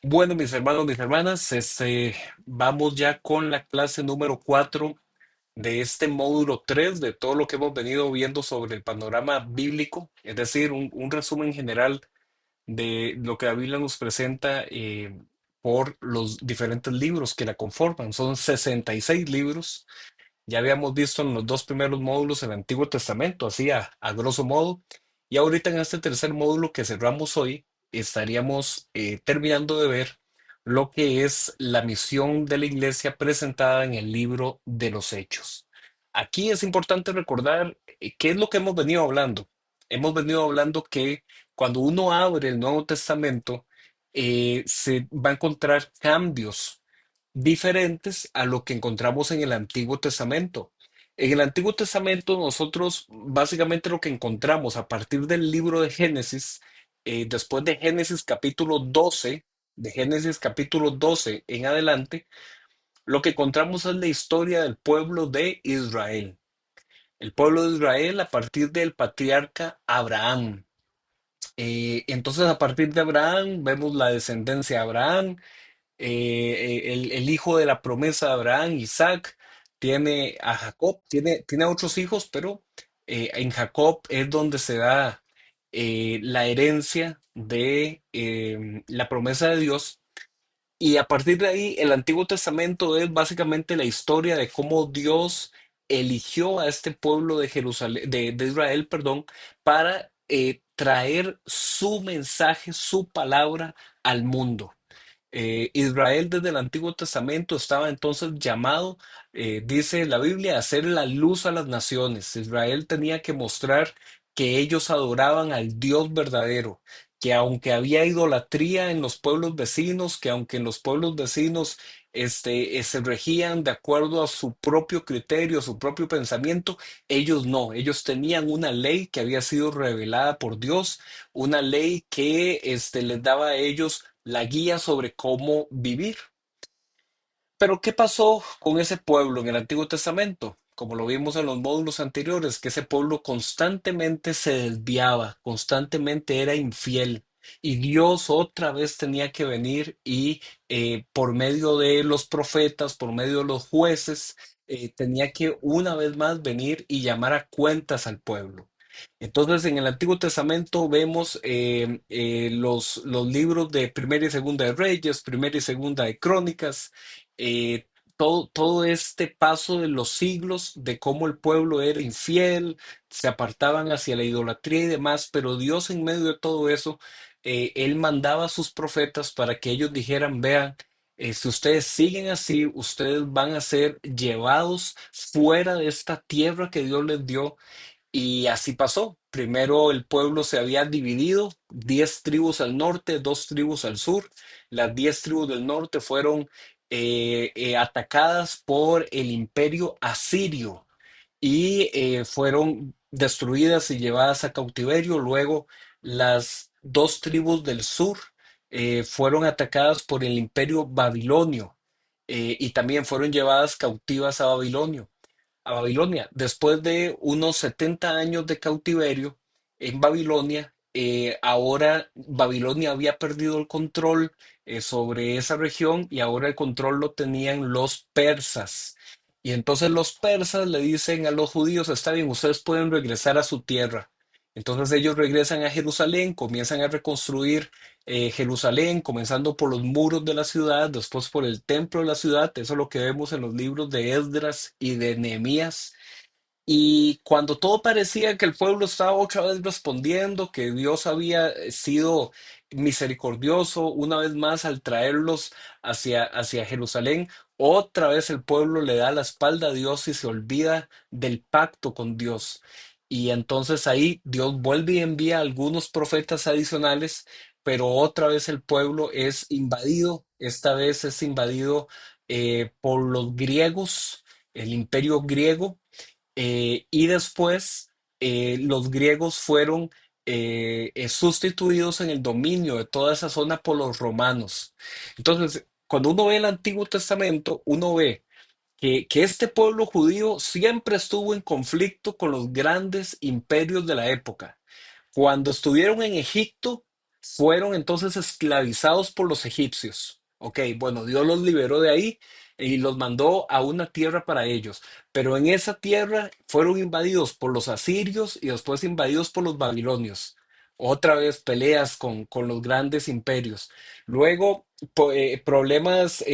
Bueno, mis hermanos, mis hermanas, vamos ya con la clase número 4 de este módulo 3 de todo lo que hemos venido viendo sobre el panorama bíblico, es decir, un resumen general de lo que la Biblia nos presenta por los diferentes libros que la conforman. Son 66 libros. Ya habíamos visto en los dos primeros módulos el Antiguo Testamento, así a grosso modo. Y ahorita en este tercer módulo que cerramos hoy, estaríamos terminando de ver lo que es la misión de la iglesia presentada en el libro de los Hechos. Aquí es importante recordar qué es lo que hemos venido hablando. Hemos venido hablando que cuando uno abre el Nuevo Testamento, se va a encontrar cambios diferentes a lo que encontramos en el Antiguo Testamento. En el Antiguo Testamento nosotros básicamente lo que encontramos a partir del libro de Génesis, después de Génesis capítulo 12 en adelante, lo que encontramos es la historia del pueblo de Israel. El pueblo de Israel a partir del patriarca Abraham. Entonces a partir de Abraham vemos la descendencia de Abraham, el hijo de la promesa de Abraham, Isaac, tiene a Jacob, tiene a otros hijos, pero en Jacob es donde se da la herencia de la promesa de Dios. Y a partir de ahí, el Antiguo Testamento es básicamente la historia de cómo Dios eligió a este pueblo de Jerusalén, de Israel, perdón, para traer su mensaje, su palabra al mundo. Israel desde el Antiguo Testamento estaba entonces llamado, dice la Biblia, a hacer la luz a las naciones. Israel tenía que mostrar que ellos adoraban al Dios verdadero, que aunque había idolatría en los pueblos vecinos, que aunque en los pueblos vecinos se regían de acuerdo a su propio criterio, a su propio pensamiento, ellos no, ellos tenían una ley que había sido revelada por Dios, una ley que les daba a ellos la guía sobre cómo vivir. Pero ¿qué pasó con ese pueblo en el Antiguo Testamento? Como lo vimos en los módulos anteriores, que ese pueblo constantemente se desviaba, constantemente era infiel. Y Dios otra vez tenía que venir y por medio de los profetas, por medio de los jueces, tenía que una vez más venir y llamar a cuentas al pueblo. Entonces, en el Antiguo Testamento vemos los libros de Primera y Segunda de Reyes, Primera y Segunda de Crónicas, eh, todo este paso de los siglos de cómo el pueblo era infiel, se apartaban hacia la idolatría y demás, pero Dios en medio de todo eso, Él mandaba a sus profetas para que ellos dijeran, vean, si ustedes siguen así, ustedes van a ser llevados fuera de esta tierra que Dios les dio y así pasó. Primero el pueblo se había dividido, 10 tribus al norte, 2 tribus al sur. Las 10 tribus del norte fueron atacadas por el imperio asirio y fueron destruidas y llevadas a cautiverio. Luego las 2 tribus del sur fueron atacadas por el imperio babilonio y también fueron llevadas cautivas a Babilonia. Después de unos 70 años de cautiverio en Babilonia, ahora Babilonia había perdido el control sobre esa región y ahora el control lo tenían los persas. Y entonces los persas le dicen a los judíos, está bien, ustedes pueden regresar a su tierra. Entonces ellos regresan a Jerusalén, comienzan a reconstruir Jerusalén, comenzando por los muros de la ciudad, después por el templo de la ciudad. Eso es lo que vemos en los libros de Esdras y de Nehemías. Y cuando todo parecía que el pueblo estaba otra vez respondiendo, que Dios había sido misericordioso una vez más al traerlos hacia Jerusalén, otra vez el pueblo le da la espalda a Dios y se olvida del pacto con Dios. Y entonces ahí Dios vuelve y envía algunos profetas adicionales, pero otra vez el pueblo es invadido, esta vez es invadido por los griegos, el imperio griego y después los griegos fueron sustituidos en el dominio de toda esa zona por los romanos. Entonces, cuando uno ve el Antiguo Testamento, uno ve que este pueblo judío siempre estuvo en conflicto con los grandes imperios de la época. Cuando estuvieron en Egipto, fueron entonces esclavizados por los egipcios. Ok, bueno, Dios los liberó de ahí y los mandó a una tierra para ellos, pero en esa tierra fueron invadidos por los asirios y después invadidos por los babilonios. Otra vez peleas con los grandes imperios. Luego, problemas,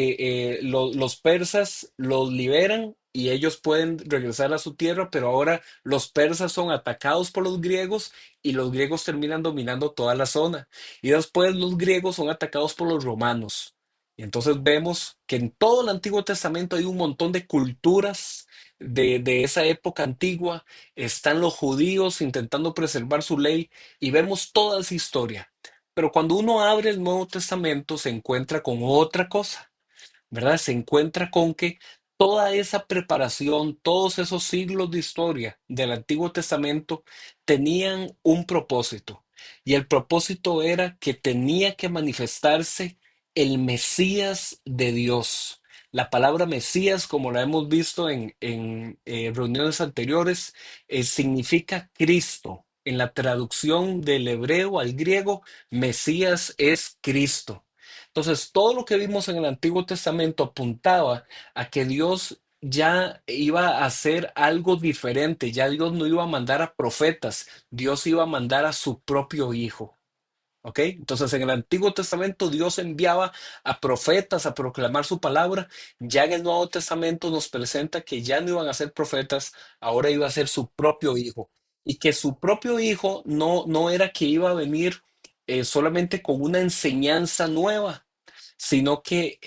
los persas los liberan y ellos pueden regresar a su tierra, pero ahora los persas son atacados por los griegos y los griegos terminan dominando toda la zona. Y después los griegos son atacados por los romanos. Y entonces vemos que en todo el Antiguo Testamento hay un montón de culturas de esa época antigua. Están los judíos intentando preservar su ley y vemos toda esa historia. Pero cuando uno abre el Nuevo Testamento se encuentra con otra cosa. ¿Verdad? Se encuentra con que toda esa preparación, todos esos siglos de historia del Antiguo Testamento tenían un propósito. Y el propósito era que tenía que manifestarse el Mesías de Dios. La palabra Mesías, como la hemos visto en reuniones anteriores, significa Cristo. En la traducción del hebreo al griego, Mesías es Cristo. Entonces, todo lo que vimos en el Antiguo Testamento apuntaba a que Dios ya iba a hacer algo diferente, ya Dios no iba a mandar a profetas, Dios iba a mandar a su propio Hijo. ¿Ok? Entonces, en el Antiguo Testamento Dios enviaba a profetas a proclamar su palabra. Ya en el Nuevo Testamento nos presenta que ya no iban a ser profetas, ahora iba a ser su propio Hijo. Y que su propio Hijo no era que iba a venir solamente con una enseñanza nueva, sino que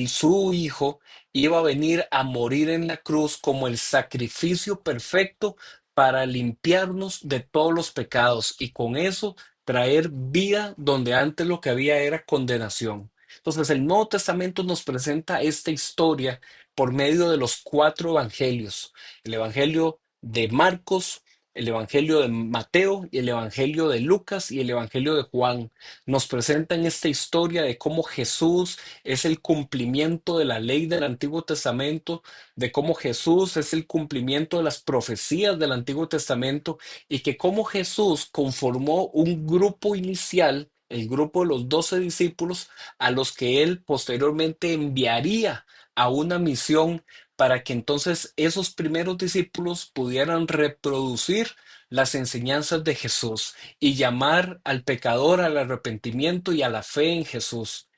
su hijo iba a venir a morir en la cruz como el sacrificio perfecto para limpiarnos de todos los pecados y con eso traer vida donde antes lo que había era condenación. Entonces el Nuevo Testamento nos presenta esta historia por medio de los cuatro evangelios: el evangelio de Marcos, el evangelio de Mateo, y el evangelio de Lucas y el evangelio de Juan. Nos presentan esta historia de cómo Jesús es el cumplimiento de la ley del Antiguo Testamento, de cómo Jesús es el cumplimiento de las profecías del Antiguo Testamento y que cómo Jesús conformó un grupo inicial, el grupo de los 12 discípulos, a los que él posteriormente enviaría a una misión para que entonces esos primeros discípulos pudieran reproducir las enseñanzas de Jesús y llamar al pecador al arrepentimiento y a la fe en Jesús.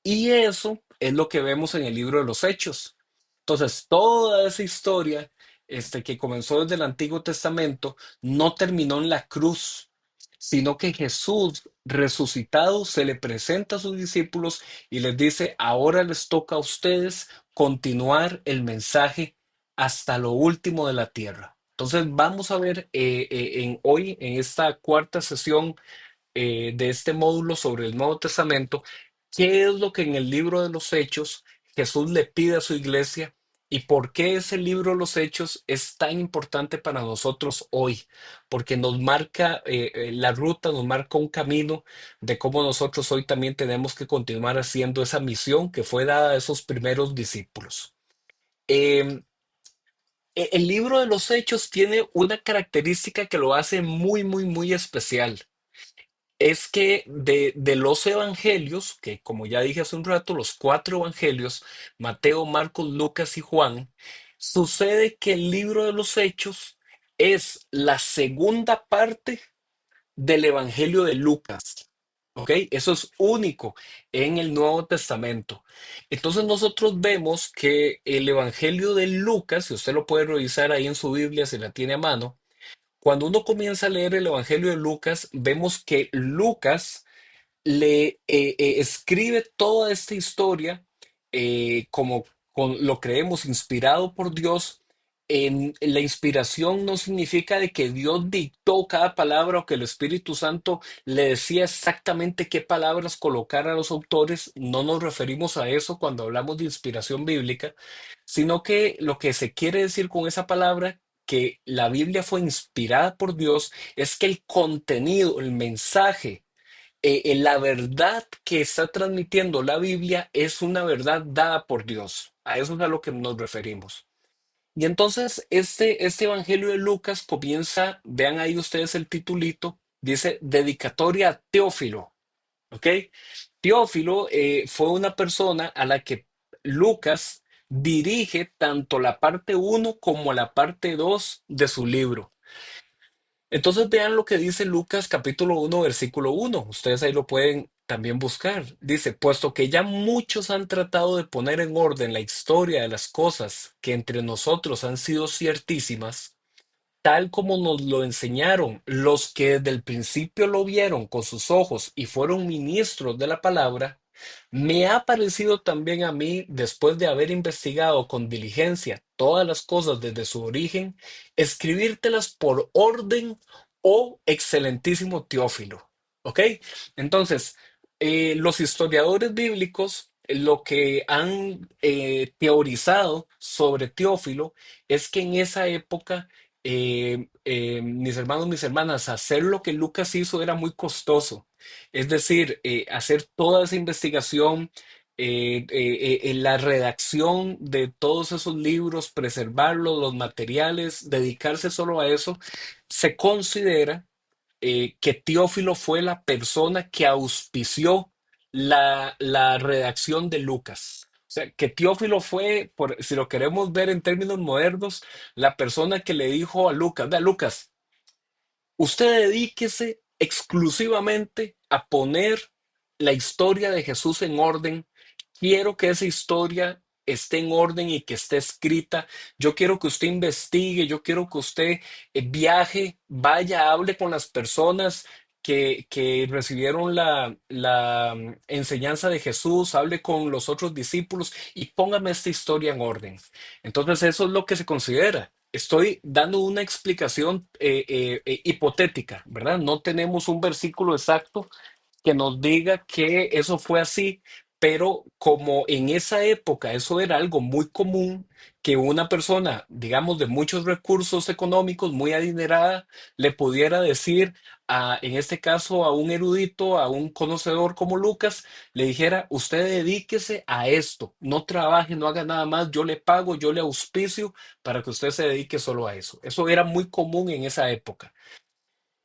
Y eso es lo que vemos en el libro de los Hechos. Entonces, toda esa historia que comenzó desde el Antiguo Testamento no terminó en la cruz, sino que Jesús resucitado se le presenta a sus discípulos y les dice, ahora les toca a ustedes continuar el mensaje hasta lo último de la tierra. Entonces, vamos a ver hoy, en esta cuarta sesión de este módulo sobre el Nuevo Testamento, qué es lo que en el libro de los Hechos Jesús le pide a su iglesia y por qué ese libro de los Hechos es tan importante para nosotros hoy, porque nos marca la ruta, nos marca un camino de cómo nosotros hoy también tenemos que continuar haciendo esa misión que fue dada a esos primeros discípulos. Eh, el libro de los Hechos tiene una característica que lo hace muy, muy, muy especial. Es que de los evangelios, que como ya dije hace un rato, los cuatro evangelios, Mateo, Marcos, Lucas y Juan, sucede que el libro de los Hechos es la segunda parte del evangelio de Lucas. ¿Ok? Eso es único en el Nuevo Testamento. Entonces nosotros vemos que el evangelio de Lucas, si usted lo puede revisar ahí en su Biblia, si la tiene a mano, cuando uno comienza a leer el Evangelio de Lucas, vemos que Lucas le escribe toda esta historia como lo creemos inspirado por Dios. La inspiración no significa de que Dios dictó cada palabra o que el Espíritu Santo le decía exactamente qué palabras colocar a los autores. No nos referimos a eso cuando hablamos de inspiración bíblica, sino que lo que se quiere decir con esa palabra, que la Biblia fue inspirada por Dios, es que el contenido, el mensaje, la verdad que está transmitiendo la Biblia es una verdad dada por Dios. A eso es a lo que nos referimos. Y entonces este Evangelio de Lucas comienza, vean ahí ustedes el titulito, dice dedicatoria a Teófilo. ¿ok? Teófilo fue una persona a la que Lucas dirige tanto la parte uno como la parte 2 de su libro. Entonces vean lo que dice Lucas capítulo uno versículo uno. Ustedes ahí lo pueden también buscar. Dice, puesto que ya muchos han tratado de poner en orden la historia de las cosas que entre nosotros han sido ciertísimas, tal como nos lo enseñaron los que desde el principio lo vieron con sus ojos y fueron ministros de la palabra, me ha parecido también a mí, después de haber investigado con diligencia todas las cosas desde su origen, escribírtelas por orden, oh excelentísimo Teófilo. ¿Ok? Entonces, los historiadores bíblicos lo que han teorizado sobre Teófilo es que en esa época mis hermanos, mis hermanas, hacer lo que Lucas hizo era muy costoso. Es decir, hacer toda esa investigación, la redacción de todos esos libros, preservarlos, los materiales, dedicarse solo a eso, se considera que Teófilo fue la persona que auspició la redacción de Lucas. O sea, que Teófilo fue, si lo queremos ver en términos modernos, la persona que le dijo a Lucas, vea, Lucas, usted dedíquese exclusivamente a poner la historia de Jesús en orden. Quiero que esa historia esté en orden y que esté escrita. Yo quiero que usted investigue, yo quiero que usted viaje, vaya, hable con las personas que recibieron la enseñanza de Jesús, hable con los otros discípulos y póngame esta historia en orden. Entonces eso es lo que se considera. Estoy dando una explicación hipotética, ¿verdad? No tenemos un versículo exacto que nos diga que eso fue así, pero como en esa época eso era algo muy común, que una persona, digamos, de muchos recursos económicos, muy adinerada, le pudiera decir, en este caso, a un erudito, a un conocedor como Lucas, le dijera, usted dedíquese a esto, no trabaje, no haga nada más, yo le pago, yo le auspicio para que usted se dedique solo a eso. Eso era muy común en esa época.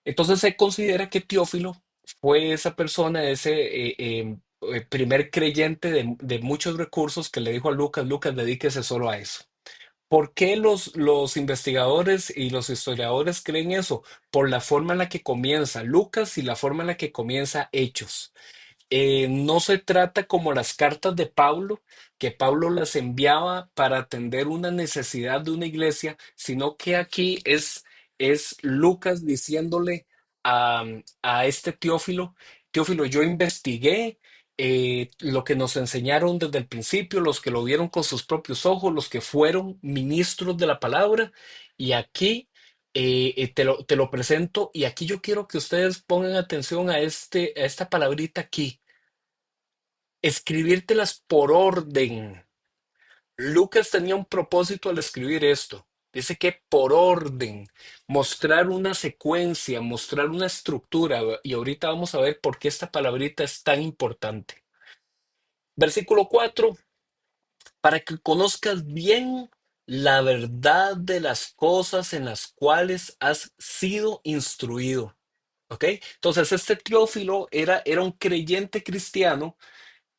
Entonces se considera que Teófilo fue esa persona, ese primer creyente de muchos recursos que le dijo a Lucas, Lucas, dedíquese solo a eso. ¿Por qué los investigadores y los historiadores creen eso? Por la forma en la que comienza Lucas y la forma en la que comienza Hechos. No se trata como las cartas de Pablo, que Pablo las enviaba para atender una necesidad de una iglesia, sino que aquí es Lucas diciéndole a, a este Teófilo, Teófilo, yo investigué lo que nos enseñaron desde el principio, los que lo vieron con sus propios ojos, los que fueron ministros de la palabra, y aquí te lo presento, y aquí yo quiero que ustedes pongan atención a esta palabrita aquí, escribírtelas por orden. Lucas tenía un propósito al escribir esto. Dice que por orden, mostrar una secuencia, mostrar una estructura. Y ahorita vamos a ver por qué esta palabrita es tan importante. Versículo 4: para que conozcas bien la verdad de las cosas en las cuales has sido instruido. ¿Ok? Entonces, este Teófilo era un creyente cristiano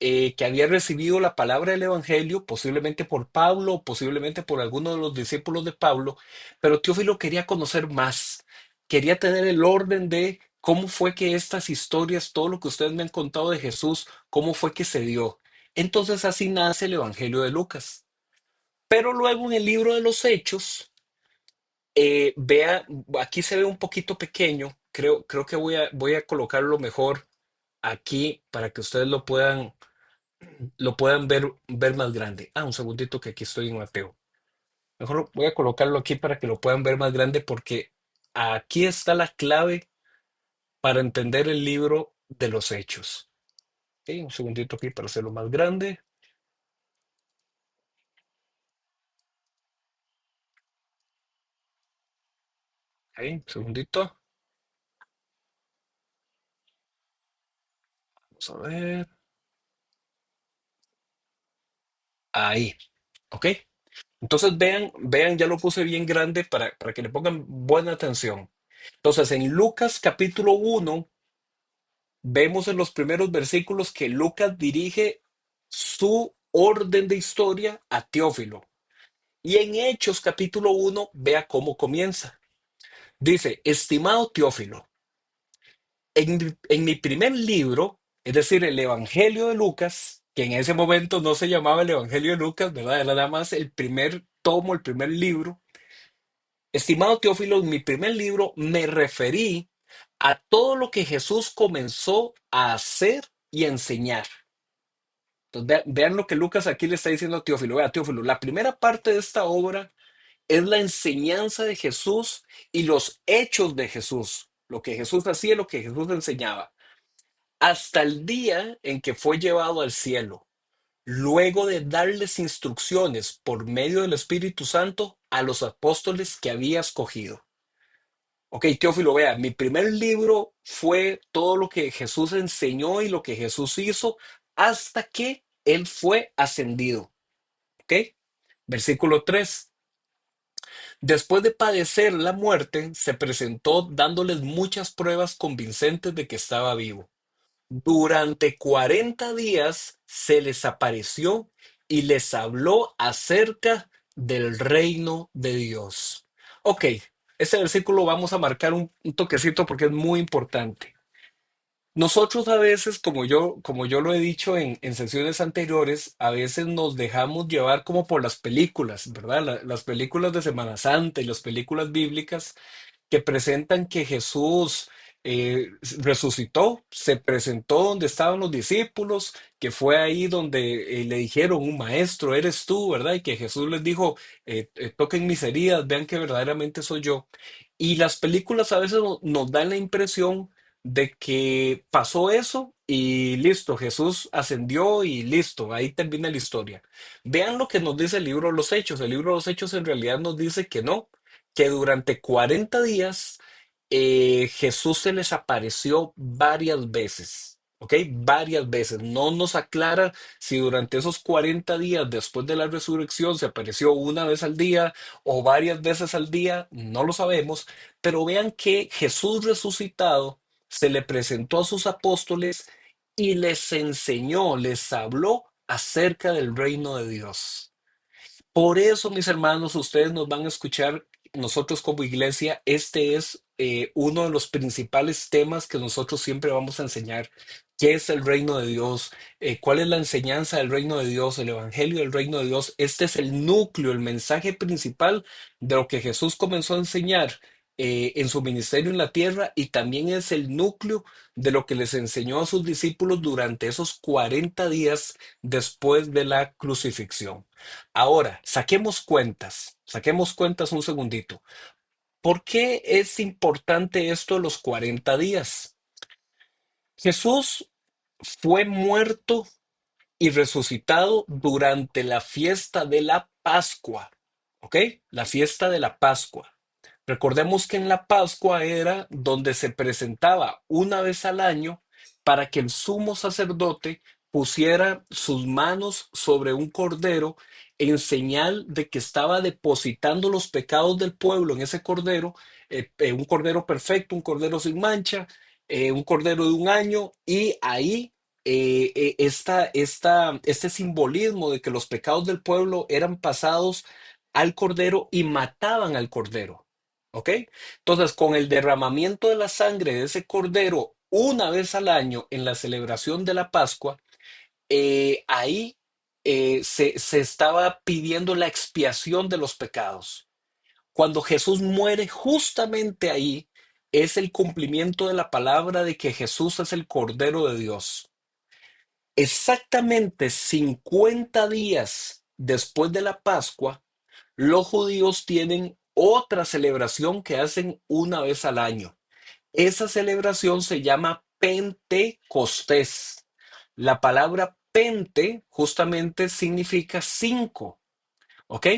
que había recibido la palabra del Evangelio, posiblemente por Pablo, posiblemente por alguno de los discípulos de Pablo, pero Teófilo quería conocer más, quería tener el orden de cómo fue que estas historias, todo lo que ustedes me han contado de Jesús, cómo fue que se dio. Entonces así nace el Evangelio de Lucas. Pero luego en el libro de los Hechos, vea, aquí se ve un poquito pequeño, creo que voy a colocarlo mejor aquí para que ustedes lo puedan ver más grande. Un segundito que aquí estoy en Mateo. Mejor voy a colocarlo aquí para que lo puedan ver más grande porque aquí está la clave para entender el libro de los Hechos. Ok, un segundito aquí para hacerlo más grande. Ok, un segundito. Vamos a ver. Ahí. Ok. Entonces vean, ya lo puse bien grande para que le pongan buena atención. Entonces, en Lucas capítulo 1 vemos en los primeros versículos que Lucas dirige su orden de historia a Teófilo. Y en Hechos capítulo 1, vea cómo comienza. Dice, estimado Teófilo, en mi primer libro, es decir, el Evangelio de Lucas, que en ese momento no se llamaba el Evangelio de Lucas, ¿verdad? Era nada más el primer tomo, el primer libro. Estimado Teófilo, en mi primer libro me referí a todo lo que Jesús comenzó a hacer y a enseñar. Entonces, vean lo que Lucas aquí le está diciendo a Teófilo. Vea, Teófilo, la primera parte de esta obra es la enseñanza de Jesús y los hechos de Jesús, lo que Jesús hacía y lo que Jesús enseñaba, hasta el día en que fue llevado al cielo, luego de darles instrucciones por medio del Espíritu Santo a los apóstoles que había escogido. Ok, Teófilo, vea, mi primer libro fue todo lo que Jesús enseñó y lo que Jesús hizo hasta que Él fue ascendido. Ok, versículo 3. Después de padecer la muerte, se presentó dándoles muchas pruebas convincentes de que estaba vivo. Durante 40 días se les apareció y les habló acerca del reino de Dios. Ok, este versículo vamos a marcar un toquecito porque es muy importante. Nosotros a veces, como yo lo he dicho en sesiones anteriores, a veces nos dejamos llevar como por las películas, ¿verdad? Las películas de Semana Santa y las películas bíblicas que presentan que Jesús resucitó, se presentó donde estaban los discípulos, que fue ahí donde le dijeron, un maestro, eres tú, ¿verdad? Y que Jesús les dijo, toquen mis heridas, vean que verdaderamente soy yo. Y las películas a veces nos dan la impresión de que pasó eso y listo, Jesús ascendió y listo, ahí termina la historia. Vean lo que nos dice el libro de los Hechos. El libro de los Hechos en realidad nos dice que no, que durante 40 días Jesús se les apareció varias veces, ¿ok? Varias veces. No nos aclara si durante esos 40 días después de la resurrección se apareció una vez al día o varias veces al día, no lo sabemos, pero vean que Jesús resucitado se le presentó a sus apóstoles y les enseñó, les habló acerca del reino de Dios. Por eso, mis hermanos, ustedes nos van a escuchar, nosotros como iglesia, este es uno de los principales temas que nosotros siempre vamos a enseñar. ¿Qué es el reino de Dios? ¿Cuál es la enseñanza del reino de Dios? El evangelio del reino de Dios. Este es el núcleo, el mensaje principal de lo que Jesús comenzó a enseñar en su ministerio en la tierra y también es el núcleo de lo que les enseñó a sus discípulos durante esos 40 días después de la crucifixión. Ahora, saquemos cuentas un segundito. ¿Por qué es importante esto de los 40 días? Jesús fue muerto y resucitado durante la fiesta de la Pascua, ¿ok? La fiesta de la Pascua. Recordemos que en la Pascua era donde se presentaba una vez al año para que el sumo sacerdote pusiera sus manos sobre un cordero en señal de que estaba depositando los pecados del pueblo en ese cordero, un cordero perfecto, un cordero sin mancha, un cordero de un año, y ahí este simbolismo de que los pecados del pueblo eran pasados al cordero y mataban al cordero. ¿Ok? Entonces, con el derramamiento de la sangre de ese cordero una vez al año en la celebración de la Pascua, ahí se estaba pidiendo la expiación de los pecados. Cuando Jesús muere, justamente ahí es el cumplimiento de la palabra de que Jesús es el Cordero de Dios. Exactamente 50 días después de la Pascua, los judíos tienen otra celebración que hacen una vez al año. Esa celebración se llama Pentecostés. La palabra Pente justamente significa cinco, ¿ok?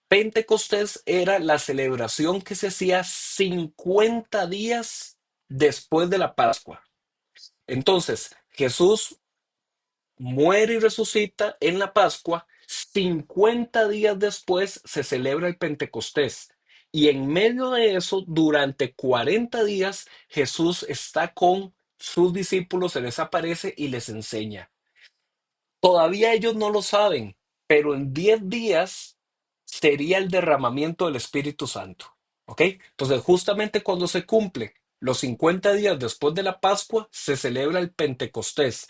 Pentecostés era la celebración que se hacía 50 días después de la Pascua. Entonces, Jesús muere y resucita en la Pascua, 50 días después se celebra el Pentecostés. Y en medio de eso, durante 40 días, Jesús está con sus discípulos se les aparece y les enseña. Todavía ellos no lo saben, pero en 10 días sería el derramamiento del Espíritu Santo. ¿Ok? Entonces, justamente cuando se cumple los 50 días después de la Pascua, se celebra el Pentecostés.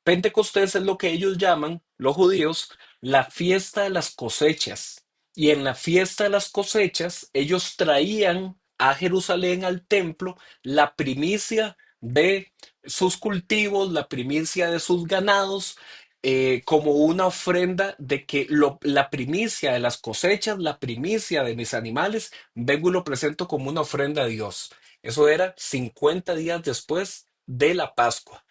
Pentecostés es lo que ellos llaman, los judíos, la fiesta de las cosechas. Y en la fiesta de las cosechas, ellos traían a Jerusalén, al templo, la primicia de sus cultivos, la primicia de sus ganados, como una ofrenda de que la primicia de las cosechas, la primicia de mis animales, vengo y lo presento como una ofrenda a Dios. Eso era 50 días después de la Pascua.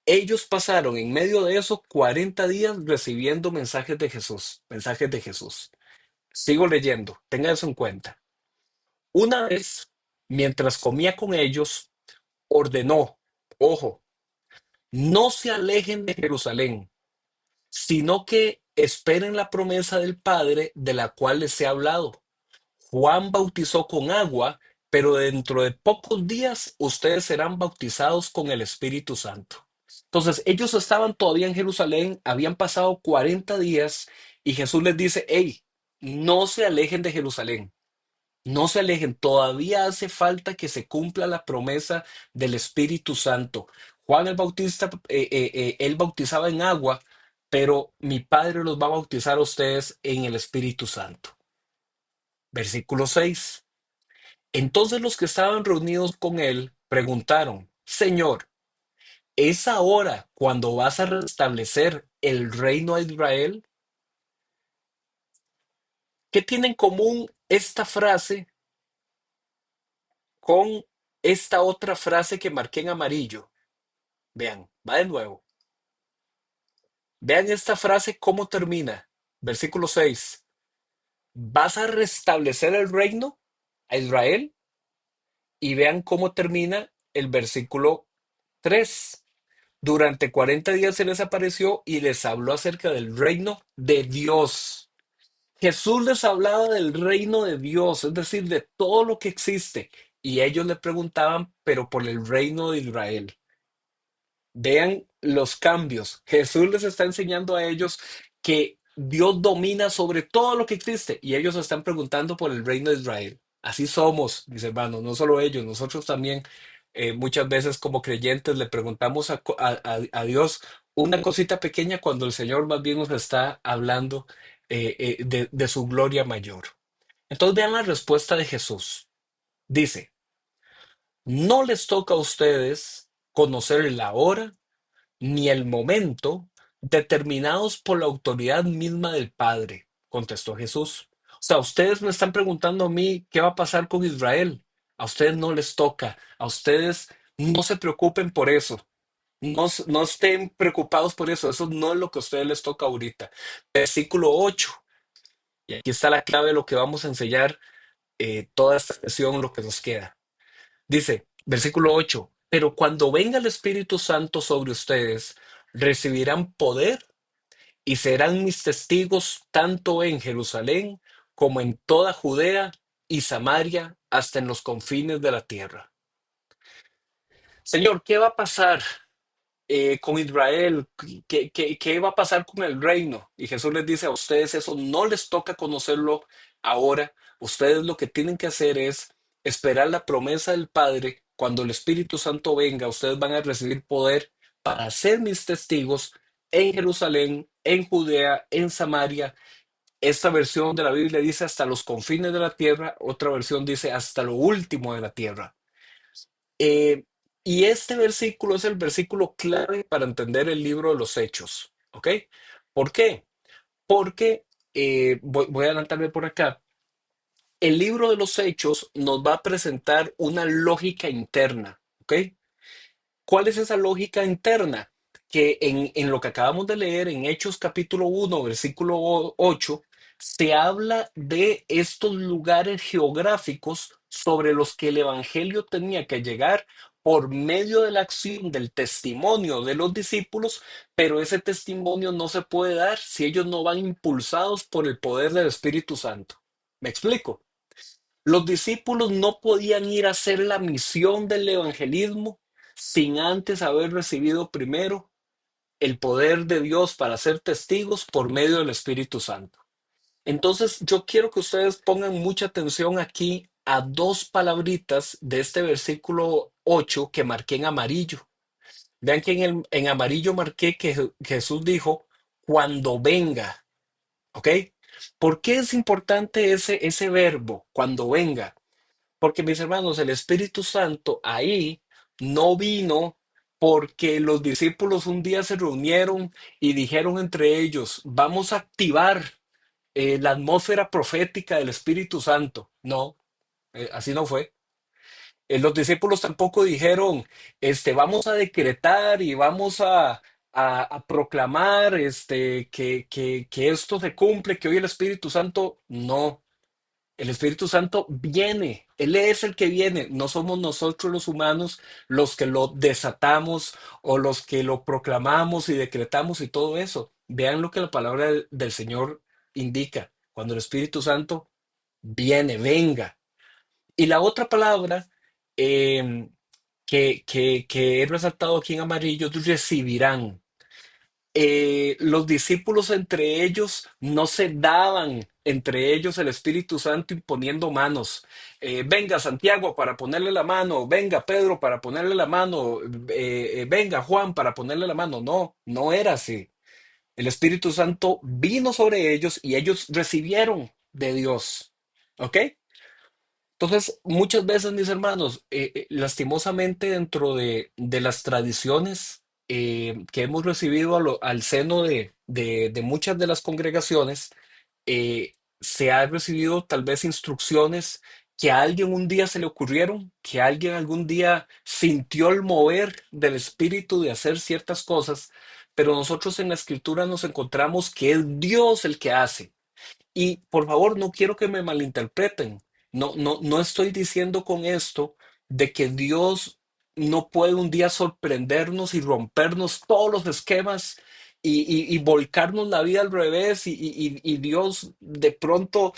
Ellos pasaron en medio de eso 40 días recibiendo mensajes de Jesús, mensajes de Jesús. Sigo leyendo, tenga eso en cuenta. Una vez, mientras comía con ellos, ordenó, ojo, no se alejen de Jerusalén, sino que esperen la promesa del Padre de la cual les he hablado. Juan bautizó con agua, pero dentro de pocos días ustedes serán bautizados con el Espíritu Santo. Entonces, ellos estaban todavía en Jerusalén, habían pasado 40 días y Jesús les dice, hey, no se alejen de Jerusalén, no se alejen, todavía hace falta que se cumpla la promesa del Espíritu Santo. Juan el Bautista, él bautizaba en agua, pero mi Padre los va a bautizar a ustedes en el Espíritu Santo. Versículo 6. Entonces los que estaban reunidos con él preguntaron, Señor, ¿es ahora cuando vas a restablecer el reino a Israel? ¿Qué tiene en común esta frase con esta otra frase que marqué en amarillo? Vean, va de nuevo. Vean esta frase cómo termina. Versículo 6. ¿Vas a restablecer el reino a Israel? Y vean cómo termina el versículo 3. Durante 40 días se les apareció y les habló acerca del reino de Dios. Jesús les hablaba del reino de Dios, es decir, de todo lo que existe. Y ellos le preguntaban, pero por el reino de Israel. Vean los cambios. Jesús les está enseñando a ellos que Dios domina sobre todo lo que existe y ellos están preguntando por el reino de Israel. Así somos, mis hermanos, no solo ellos, nosotros también muchas veces como creyentes le preguntamos a Dios una cosita pequeña cuando el Señor más bien nos está hablando de su gloria mayor. Entonces vean la respuesta de Jesús. Dice, no les toca a ustedes conocer la hora ni el momento determinados por la autoridad misma del Padre, contestó Jesús. O sea, ustedes me están preguntando a mí qué va a pasar con Israel. A ustedes no les toca, a ustedes no se preocupen por eso. No, no estén preocupados por eso, eso no es lo que a ustedes les toca ahorita. Versículo 8, y aquí está la clave de lo que vamos a enseñar toda esta sesión, lo que nos queda. Dice, versículo 8, pero cuando venga el Espíritu Santo sobre ustedes, recibirán poder y serán mis testigos tanto en Jerusalén como en toda Judea y Samaria, hasta en los confines de la tierra. Señor, ¿qué va a pasar con Israel? ¿Qué va a pasar con el reino? Y Jesús les dice a ustedes, eso no les toca conocerlo ahora. Ustedes lo que tienen que hacer es esperar la promesa del Padre. Cuando el Espíritu Santo venga, ustedes van a recibir poder para ser mis testigos en Jerusalén, en Judea, en Samaria. Esta versión de la Biblia dice hasta los confines de la tierra, otra versión dice hasta lo último de la tierra. Eh, y este versículo es el versículo clave para entender el libro de los Hechos. ¿Ok? ¿Por qué? Porque, voy a adelantarme por acá, el libro de los Hechos nos va a presentar una lógica interna. ¿Ok? ¿Cuál es esa lógica interna? Que en lo que acabamos de leer en Hechos capítulo 1 versículo 8 se habla de estos lugares geográficos sobre los que el Evangelio tenía que llegar por medio de la acción del testimonio de los discípulos, pero ese testimonio no se puede dar si ellos no van impulsados por el poder del Espíritu Santo. ¿Me explico? Los discípulos no podían ir a hacer la misión del evangelismo sin antes haber recibido primero el poder de Dios para ser testigos por medio del Espíritu Santo. Entonces, yo quiero que ustedes pongan mucha atención aquí a dos palabritas de este versículo 8 que marqué en amarillo. Vean que en amarillo marqué que Jesús dijo, cuando venga, ¿ok? ¿Por qué es importante ese verbo, cuando venga? Porque mis hermanos, el Espíritu Santo ahí no vino porque los discípulos un día se reunieron y dijeron entre ellos, vamos a activar la atmósfera profética del Espíritu Santo. No, así no fue. Los discípulos tampoco dijeron, vamos a decretar y vamos a proclamar que esto se cumple, que hoy el Espíritu Santo. No, el Espíritu Santo viene, Él es el que viene, no somos nosotros los humanos los que lo desatamos o los que lo proclamamos y decretamos y todo eso. Vean lo que la palabra del Señor indica, cuando el Espíritu Santo viene, venga. Y la otra palabra eh, que he resaltado aquí en amarillo, recibirán. Los discípulos entre ellos no se daban entre ellos el Espíritu Santo imponiendo manos. Venga Santiago para ponerle la mano, venga Pedro para ponerle la mano, venga Juan para ponerle la mano. No, no era así. El Espíritu Santo vino sobre ellos y ellos recibieron de Dios. ¿Ok? Entonces, muchas veces, mis hermanos, lastimosamente dentro de las tradiciones que hemos recibido al seno de muchas de las congregaciones, se ha recibido tal vez instrucciones que a alguien un día se le ocurrieron, que alguien algún día sintió el mover del espíritu de hacer ciertas cosas, pero nosotros en la escritura nos encontramos que es Dios el que hace. Y por favor, no quiero que me malinterpreten. No estoy diciendo con esto de que Dios no puede un día sorprendernos y rompernos todos los esquemas y volcarnos la vida al revés y Dios de pronto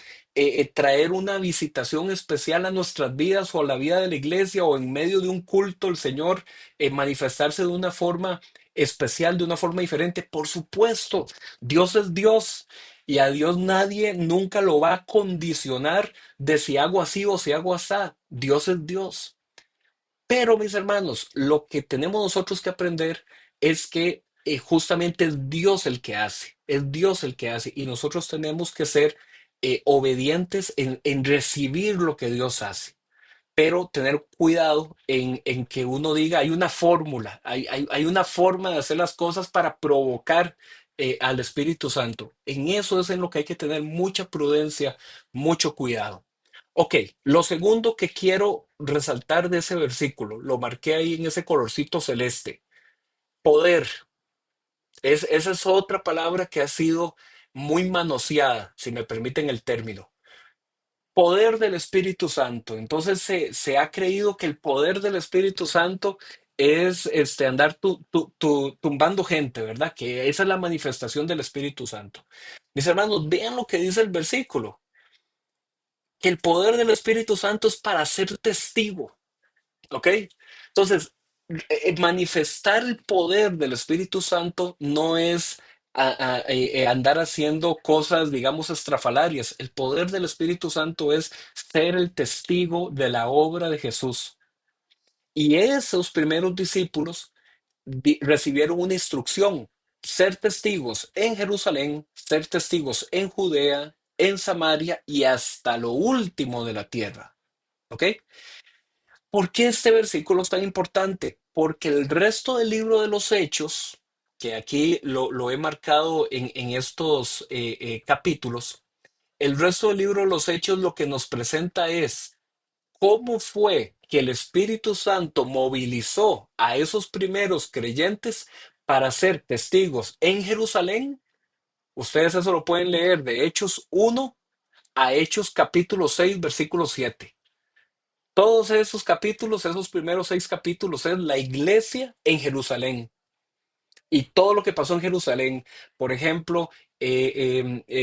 traer una visitación especial a nuestras vidas o a la vida de la iglesia o en medio de un culto el Señor manifestarse de una forma especial, de una forma diferente. Por supuesto, Dios es Dios. Y a Dios nadie nunca lo va a condicionar de si hago así o si hago así. Dios es Dios. Pero mis hermanos, lo que tenemos nosotros que aprender es que justamente es Dios el que hace, es Dios el que hace y nosotros tenemos que ser obedientes en recibir lo que Dios hace, pero tener cuidado en que uno diga, hay una fórmula, hay una forma de hacer las cosas para provocar al Espíritu Santo. En eso es en lo que hay que tener mucha prudencia, mucho cuidado. Ok, lo segundo que quiero resaltar de ese versículo, lo marqué ahí en ese colorcito celeste, poder. Esa es otra palabra que ha sido muy manoseada, si me permiten el término. Poder del Espíritu Santo. Entonces se ha creído que el poder del Espíritu Santo es andar tumbando gente, ¿verdad? Que esa es la manifestación del Espíritu Santo. Mis hermanos, vean lo que dice el versículo, que el poder del Espíritu Santo es para ser testigo, ¿ok? Entonces, manifestar el poder del Espíritu Santo no es andar haciendo cosas, digamos, estrafalarias. El poder del Espíritu Santo es ser el testigo de la obra de Jesús. Y esos primeros discípulos recibieron una instrucción, ser testigos en Jerusalén, ser testigos en Judea, en Samaria y hasta lo último de la tierra. ¿Ok? ¿Por qué este versículo es tan importante? Porque el resto del libro de los Hechos, que aquí lo he marcado en estos capítulos, el resto del libro de los Hechos lo que nos presenta es cómo fue que el Espíritu Santo movilizó a esos primeros creyentes para ser testigos en Jerusalén. Ustedes eso lo pueden leer de Hechos 1 a Hechos capítulo 6, versículo 7. Todos esos capítulos, esos primeros 6 capítulos, es la iglesia en Jerusalén y todo lo que pasó en Jerusalén. Por ejemplo,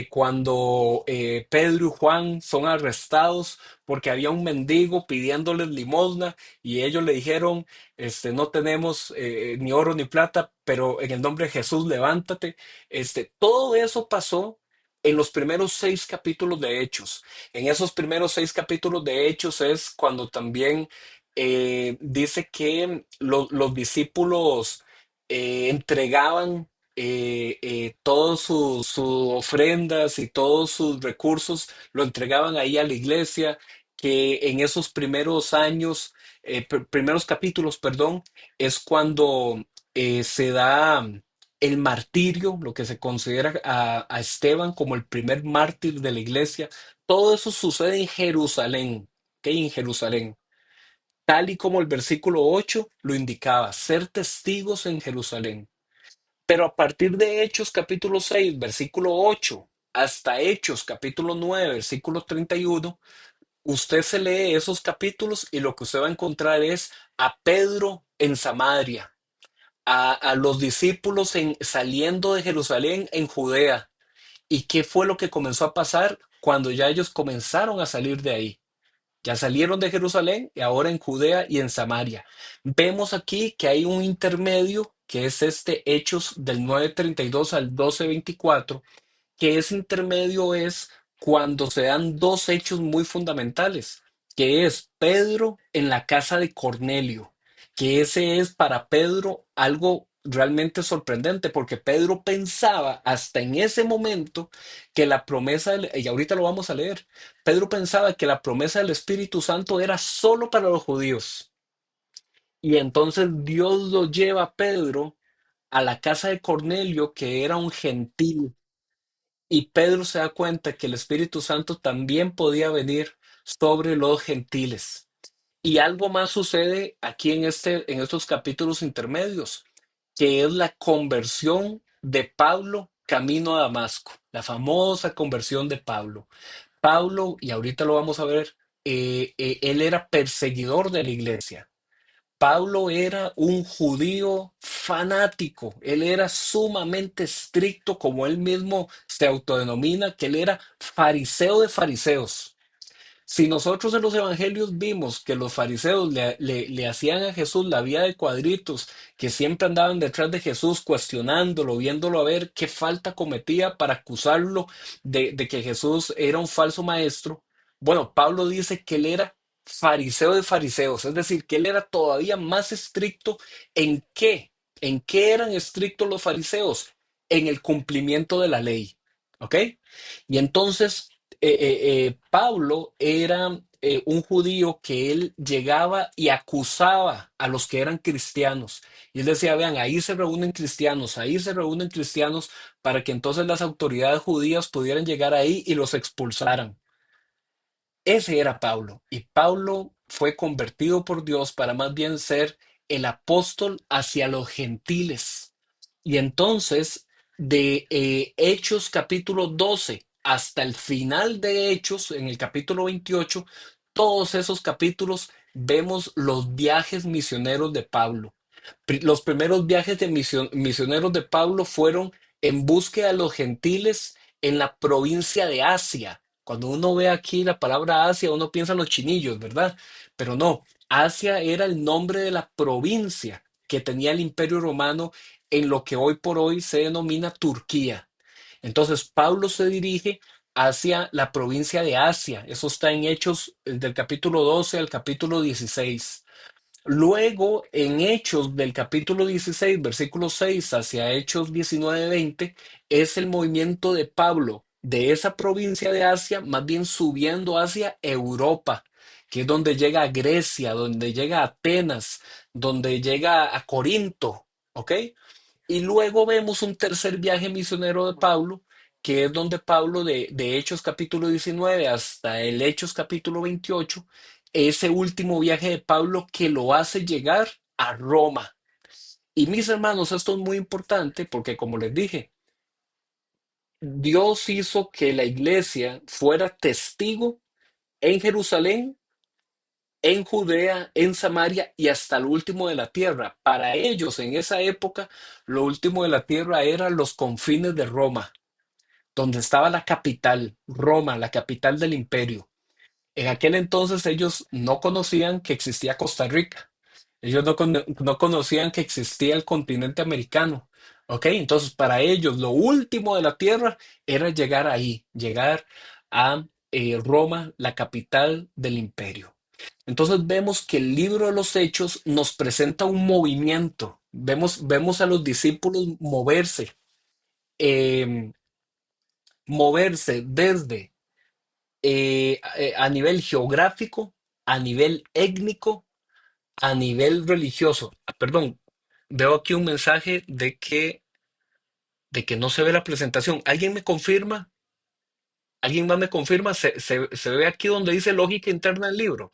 cuando Pedro y Juan son arrestados porque había un mendigo pidiéndoles limosna y ellos le dijeron, no tenemos ni oro ni plata, pero en el nombre de Jesús levántate. Todo eso pasó en los primeros 6 capítulos de Hechos. En esos primeros 6 capítulos de Hechos es cuando también dice que los discípulos entregaban todas sus ofrendas y todos sus recursos, lo entregaban ahí a la iglesia, que en esos primeros años, primeros capítulos, perdón, es cuando se da el martirio, lo que se considera a Esteban como el primer mártir de la iglesia. Todo eso sucede en Jerusalén, ¿ok? En Jerusalén. Tal y como el versículo 8 lo indicaba, ser testigos en Jerusalén. Pero a partir de Hechos capítulo 6 versículo 8 hasta Hechos capítulo 9 versículo 31, usted se lee esos capítulos y lo que usted va a encontrar es a Pedro en Samaria, a los discípulos saliendo de Jerusalén en Judea. ¿Y qué fue lo que comenzó a pasar cuando ya ellos comenzaron a salir de ahí? Ya salieron de Jerusalén y ahora en Judea y en Samaria. Vemos aquí que hay un intermedio que es este Hechos del 9:32 al 12:24, que ese intermedio es cuando se dan dos hechos muy fundamentales, que es Pedro en la casa de Cornelio, que ese es para Pedro algo realmente sorprendente, porque Pedro pensaba hasta en ese momento que la promesa, y ahorita lo vamos a leer, Pedro pensaba que la promesa del Espíritu Santo era solo para los judíos. Y entonces Dios lo lleva a Pedro a la casa de Cornelio, que era un gentil, y Pedro se da cuenta que el Espíritu Santo también podía venir sobre los gentiles. Y algo más sucede aquí en estos capítulos intermedios, que es la conversión de Pablo camino a Damasco, la famosa conversión de Pablo. Pablo, y ahorita lo vamos a ver, él era perseguidor de la iglesia. Pablo era un judío fanático, él era sumamente estricto, como él mismo se autodenomina, que él era fariseo de fariseos. Si nosotros en los evangelios vimos que los fariseos le hacían a Jesús la vía de cuadritos, que siempre andaban detrás de Jesús cuestionándolo, viéndolo a ver qué falta cometía para acusarlo de que Jesús era un falso maestro, bueno, Pablo dice que él era fariseo de fariseos, es decir, que él era todavía más estricto. ¿En qué? ¿En qué eran estrictos los fariseos? En el cumplimiento de la ley. ¿Ok? Y entonces Pablo era un judío que él llegaba y acusaba a los que eran cristianos. Y él decía, vean, ahí se reúnen cristianos para que entonces las autoridades judías pudieran llegar ahí y los expulsaran. Ese era Pablo. Y Pablo fue convertido por Dios para más bien ser el apóstol hacia los gentiles. Y entonces, de Hechos capítulo 12 hasta el final de Hechos, en el capítulo 28, todos esos capítulos vemos los viajes misioneros de Pablo. Los primeros viajes de misioneros de Pablo fueron en búsqueda de los gentiles en la provincia de Asia. Cuando uno ve aquí la palabra Asia, uno piensa en los chinillos, ¿verdad? Pero no, Asia era el nombre de la provincia que tenía el Imperio Romano en lo que hoy por hoy se denomina Turquía. Entonces, Pablo se dirige hacia la provincia de Asia. Eso está en Hechos del capítulo 12 al capítulo 16. Luego, en Hechos del capítulo 16, versículo 6 hacia Hechos 19-20, es el movimiento de Pablo de esa provincia de Asia, más bien subiendo hacia Europa, que es donde llega a Grecia, donde llega a Atenas, donde llega a Corinto, ¿ok? Y luego vemos un tercer viaje misionero de Pablo, que es donde Pablo de Hechos capítulo 19 hasta el Hechos capítulo 28, ese último viaje de Pablo que lo hace llegar a Roma. Y mis hermanos, esto es muy importante porque como les dije, Dios hizo que la iglesia fuera testigo en Jerusalén, en Judea, en Samaria y hasta lo último de la tierra. Para ellos en esa época, lo último de la tierra eran los confines de Roma. donde estaba la capital, Roma, la capital del imperio. En aquel entonces ellos no conocían que existía Costa Rica. Ellos no conocían que existía el continente americano. ¿Ok? Entonces, para ellos, lo último de la tierra era llegar ahí, llegar a Roma, la capital del imperio. Entonces, vemos que el libro de los Hechos nos presenta un movimiento. Vemos a los discípulos eh, moverse desde a nivel geográfico, a nivel étnico, a nivel religioso. Ah, perdón, veo aquí un mensaje de que no se ve la presentación. ¿Alguien me confirma? ¿Alguien más me confirma? Se ve aquí donde dice lógica interna del libro.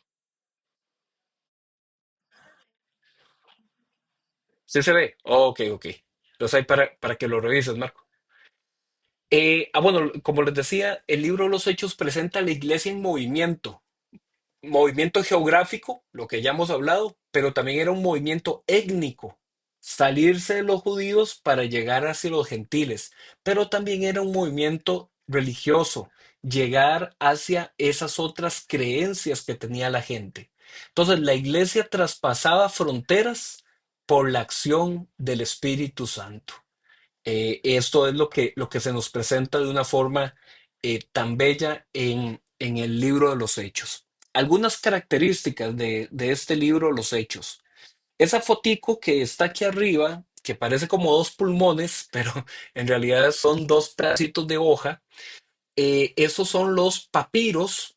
¿Sí se ve? Ok, ok. Entonces ahí para que lo revises, Marco. Bueno, como les decía, el libro de los Hechos presenta a la iglesia en movimiento. Movimiento geográfico, lo que ya hemos hablado, pero también era un movimiento étnico, salirse de los judíos para llegar hacia los gentiles, pero también era un movimiento religioso, llegar hacia esas otras creencias que tenía la gente. Entonces, la iglesia traspasaba fronteras por la acción del Espíritu Santo. Esto es lo que se nos presenta de una forma tan bella en el libro de los Hechos. Algunas características de este libro, Los Hechos. Esa fotico que está aquí arriba, que parece como dos pulmones, pero en realidad son dos pedacitos de hoja, esos son los papiros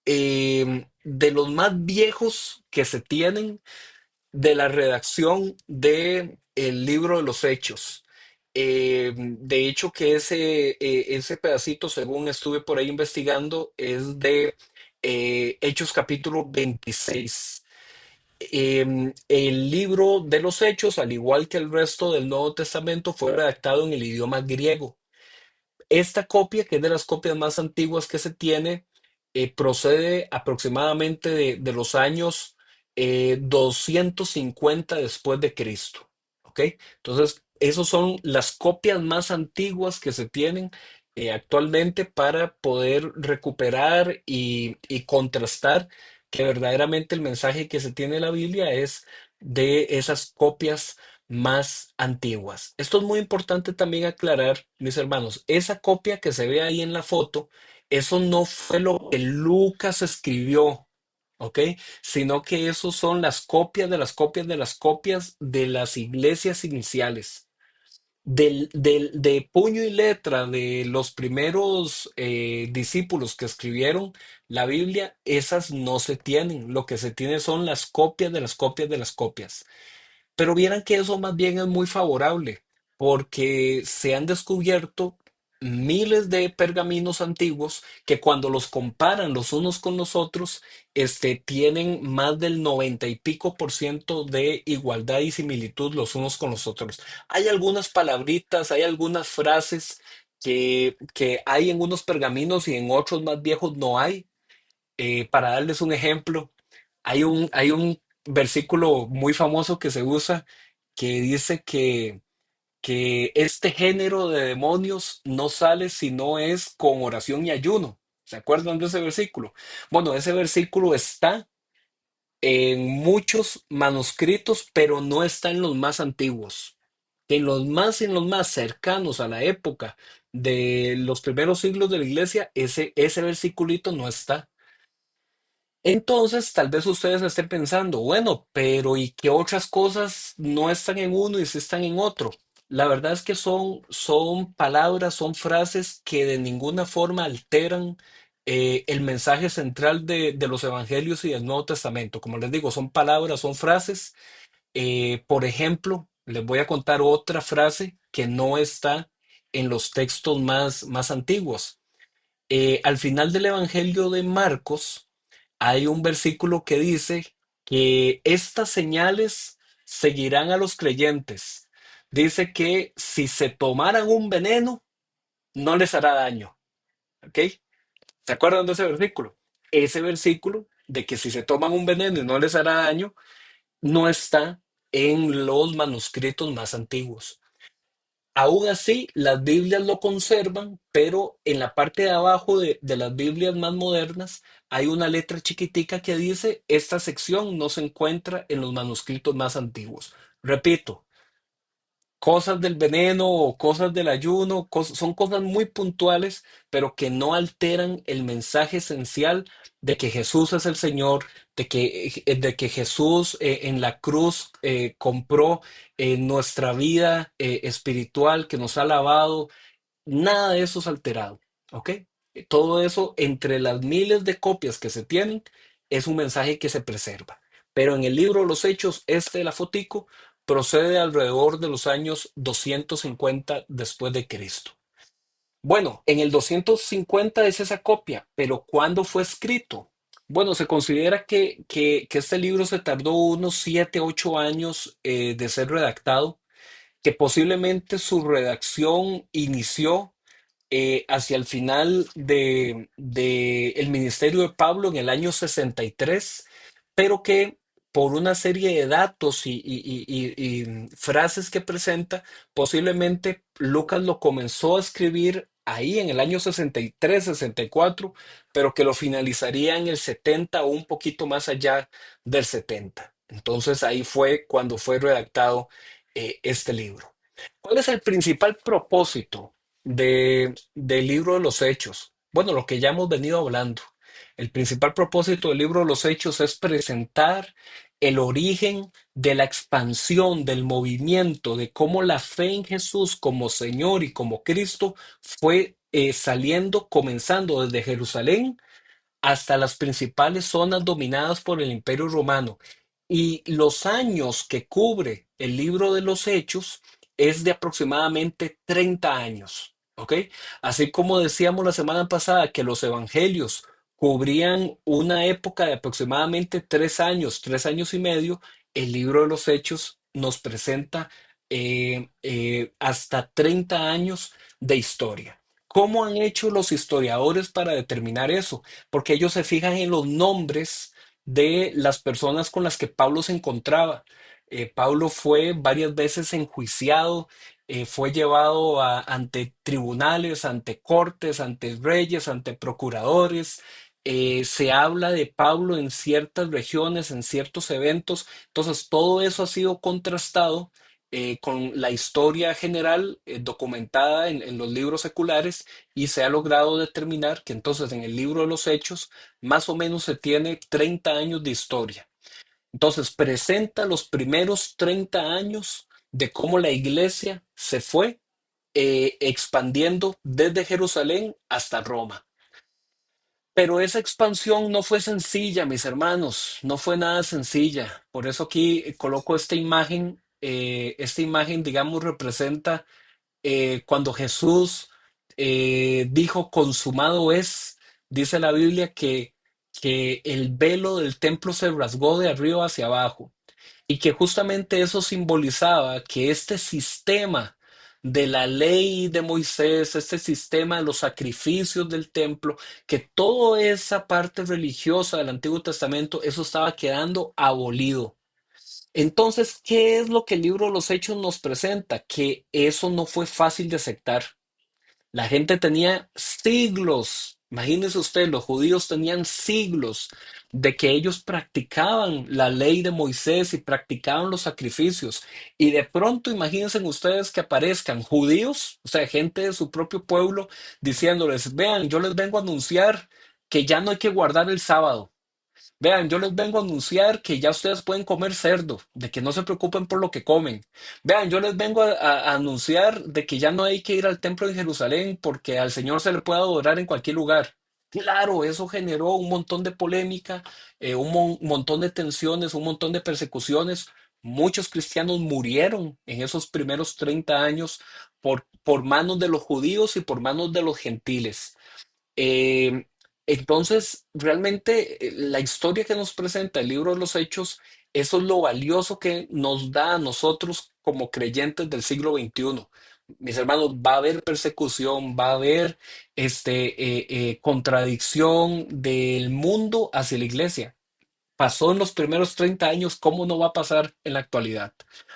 de los más viejos que se tienen de la redacción de el libro de los Hechos. De hecho, que ese pedacito, según estuve por ahí investigando, es de Hechos capítulo 26. El libro de los Hechos, al igual que el resto del Nuevo Testamento, fue redactado en el idioma griego. Esta copia, que es de las copias más antiguas que se tiene, procede aproximadamente de los años 250 después de Cristo. ¿Ok? Entonces, esas son las copias más antiguas que se tienen actualmente para poder recuperar y contrastar que verdaderamente el mensaje que se tiene en la Biblia es de esas copias más antiguas. Esto es muy importante también aclarar, mis hermanos. Esa copia que se ve ahí en la foto, eso no fue lo que Lucas escribió, ¿ok? Sino que esos son las copias de las copias de las copias de las iglesias iniciales. De puño y letra de los primeros discípulos que escribieron la Biblia, esas no se tienen. Lo que se tiene son las copias de las copias de las copias. Pero vieran que eso más bien es muy favorable, porque se han descubierto miles de pergaminos antiguos que cuando los comparan los unos con los otros, tienen más del 90 y pico por ciento de igualdad y similitud los unos con los otros. Hay algunas palabritas, hay algunas frases que hay en unos pergaminos y en otros más viejos no hay. Para darles un ejemplo, hay un versículo muy famoso que se usa que dice que este género de demonios no sale si no es con oración y ayuno. ¿Se acuerdan de ese versículo? Bueno, ese versículo está en muchos manuscritos, pero no está en los más antiguos. En los más cercanos a la época de los primeros siglos de la iglesia, ese versiculito no está. Entonces, tal vez ustedes estén pensando, bueno, pero ¿y qué otras cosas no están en uno y sí están en otro? La verdad es que son palabras, son frases que de ninguna forma alteran el mensaje central de los evangelios y del Nuevo Testamento. Como les digo, son palabras, son frases. Por ejemplo, les voy a contar otra frase que no está en los textos más antiguos. Al final del Evangelio de Marcos hay un versículo que dice que estas señales seguirán a los creyentes. Dice que si se tomaran un veneno, no les hará daño. ¿Ok? ¿Se acuerdan de ese versículo? Ese versículo de que si se toman un veneno y no les hará daño, no está en los manuscritos más antiguos. Aún así, las Biblias lo conservan, pero en la parte de abajo de las Biblias más modernas hay una letra chiquitica que dice, esta sección no se encuentra en los manuscritos más antiguos. Repito, cosas del veneno o cosas del ayuno, son cosas muy puntuales, pero que no alteran el mensaje esencial de que Jesús es el Señor, de que Jesús en la cruz compró nuestra vida espiritual, que nos ha lavado. Nada de eso es alterado, ¿ok? Todo eso, entre las miles de copias que se tienen, es un mensaje que se preserva. Pero en el libro de los Hechos, este de la fotico, procede alrededor de los años 250 después de Cristo. Bueno, en el 250 es esa copia, pero ¿cuándo fue escrito? Bueno, se considera que este libro se tardó unos 7, 8 años de ser redactado, que posiblemente su redacción inició hacia el final de el ministerio de Pablo en el año 63, pero que por una serie de datos y frases que presenta, posiblemente Lucas lo comenzó a escribir ahí en el año 63, 64, pero que lo finalizaría en el 70 o un poquito más allá del 70. Entonces ahí fue cuando fue redactado este libro. ¿Cuál es el principal propósito del libro de los Hechos? Bueno, lo que ya hemos venido hablando. El principal propósito del libro de los Hechos es presentar el origen de la expansión, del movimiento, de cómo la fe en Jesús como Señor y como Cristo fue saliendo, comenzando desde Jerusalén hasta las principales zonas dominadas por el Imperio Romano. Y los años que cubre el libro de los Hechos es de aproximadamente 30 años, ¿ok? Así como decíamos la semana pasada que los evangelios cubrían una época de aproximadamente 3 años, 3 años y medio, el libro de los Hechos nos presenta hasta 30 años de historia. ¿Cómo han hecho los historiadores para determinar eso? Porque ellos se fijan en los nombres de las personas con las que Pablo se encontraba. Pablo fue varias veces enjuiciado, fue llevado ante tribunales, ante cortes, ante reyes, ante procuradores. Se habla de Pablo en ciertas regiones, en ciertos eventos. Entonces, todo eso ha sido contrastado con la historia general documentada en los libros seculares y se ha logrado determinar que entonces en el libro de los Hechos más o menos se tiene 30 años de historia. Entonces presenta los primeros 30 años de cómo la iglesia se fue expandiendo desde Jerusalén hasta Roma. Pero esa expansión no fue sencilla, mis hermanos, no fue nada sencilla. Por eso aquí coloco esta imagen, digamos, representa cuando Jesús dijo, consumado es, dice la Biblia que el velo del templo se rasgó de arriba hacia abajo y que justamente eso simbolizaba que este sistema de la ley de Moisés, este sistema de los sacrificios del templo, que toda esa parte religiosa del Antiguo Testamento, eso estaba quedando abolido. Entonces, ¿qué es lo que el libro de los Hechos nos presenta? Que eso no fue fácil de aceptar. La gente tenía siglos, imagínese usted, los judíos tenían siglos de que ellos practicaban la ley de Moisés y practicaban los sacrificios. Y de pronto, imagínense ustedes que aparezcan judíos, o sea, gente de su propio pueblo, diciéndoles, vean, yo les vengo a anunciar que ya no hay que guardar el sábado. Vean, yo les vengo a anunciar que ya ustedes pueden comer cerdo, de que no se preocupen por lo que comen. Vean, yo les vengo a anunciar de que ya no hay que ir al templo de Jerusalén porque al Señor se le puede adorar en cualquier lugar. Claro, eso generó un montón de polémica, montón de tensiones, un montón de persecuciones. Muchos cristianos murieron en esos primeros 30 años por manos de los judíos y por manos de los gentiles. Eh, entonces, realmente la historia que nos presenta el libro de los Hechos, eso es lo valioso que nos da a nosotros como creyentes del siglo XXI. Mis hermanos, va a haber persecución, va a haber contradicción del mundo hacia la iglesia. Pasó en los primeros 30 años, ¿cómo no va a pasar en la actualidad?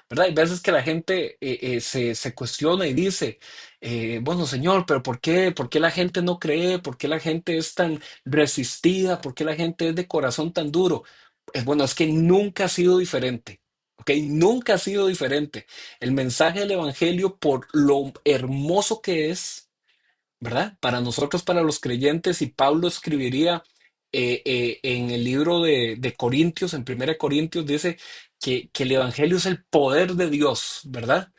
¿verdad? Hay veces que la gente se cuestiona y dice, bueno, Señor, pero ¿por qué? ¿Por qué la gente no cree? ¿Por qué la gente es tan resistida? ¿Por qué la gente es de corazón tan duro? Bueno, es que nunca ha sido diferente. ¿Ok? Nunca ha sido diferente. El mensaje del Evangelio, por lo hermoso que es, ¿verdad? Para nosotros, para los creyentes, y Pablo escribiría en el libro de Corintios, en Primera de Corintios, dice que el Evangelio es el poder de Dios, ¿verdad?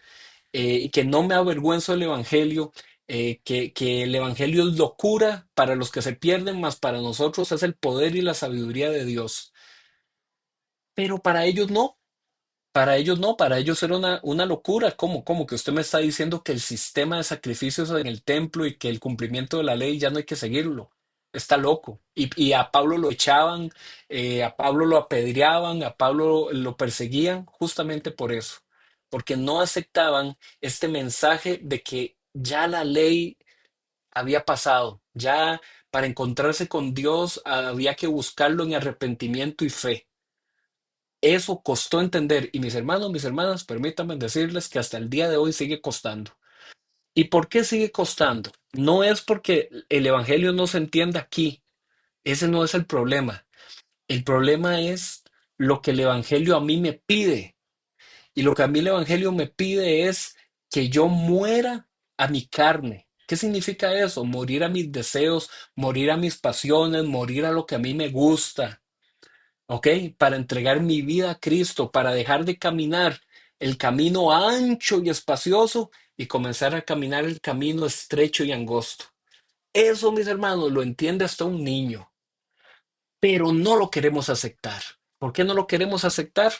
Y que no me avergüenzo del Evangelio, que el Evangelio es locura para los que se pierden, mas para nosotros es el poder y la sabiduría de Dios. Pero para ellos no. Para ellos no, para ellos era una locura. ¿Cómo que usted me está diciendo que el sistema de sacrificios en el templo y que el cumplimiento de la ley ya no hay que seguirlo? Está loco. Y a Pablo lo echaban, a Pablo lo apedreaban, a Pablo lo perseguían justamente por eso, porque no aceptaban este mensaje de que ya la ley había pasado, ya para encontrarse con Dios había que buscarlo en arrepentimiento y fe. Eso costó entender y mis hermanos, mis hermanas, permítanme decirles que hasta el día de hoy sigue costando. ¿Y por qué sigue costando? No es porque el Evangelio no se entienda aquí, ese no es el problema. El problema es lo que el Evangelio a mí me pide. Y lo que a mí el Evangelio me pide es que yo muera a mi carne. ¿Qué significa eso? Morir a mis deseos, morir a mis pasiones, morir a lo que a mí me gusta. ¿Ok? Para entregar mi vida a Cristo, para dejar de caminar el camino ancho y espacioso y comenzar a caminar el camino estrecho y angosto. Eso, mis hermanos, lo entiende hasta un niño, pero no lo queremos aceptar. ¿Por qué no lo queremos aceptar?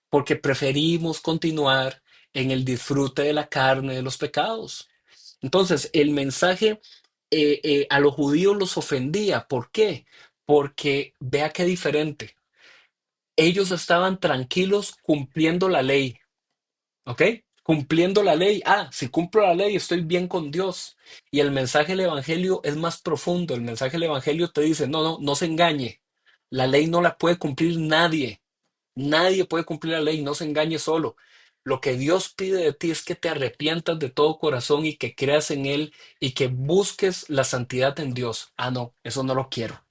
Porque preferimos continuar en el disfrute de la carne de los pecados. Entonces, el mensaje a los judíos los ofendía. ¿Por qué? Porque vea qué diferente. Ellos estaban tranquilos cumpliendo la ley, ¿ok? Cumpliendo la ley. Ah, si cumplo la ley, estoy bien con Dios. Y el mensaje del Evangelio es más profundo. El mensaje del Evangelio te dice, no se engañe. La ley no la puede cumplir nadie. Nadie puede cumplir la ley, no se engañe solo. Lo que Dios pide de ti es que te arrepientas de todo corazón y que creas en Él y que busques la santidad en Dios. Ah, no, eso no lo quiero.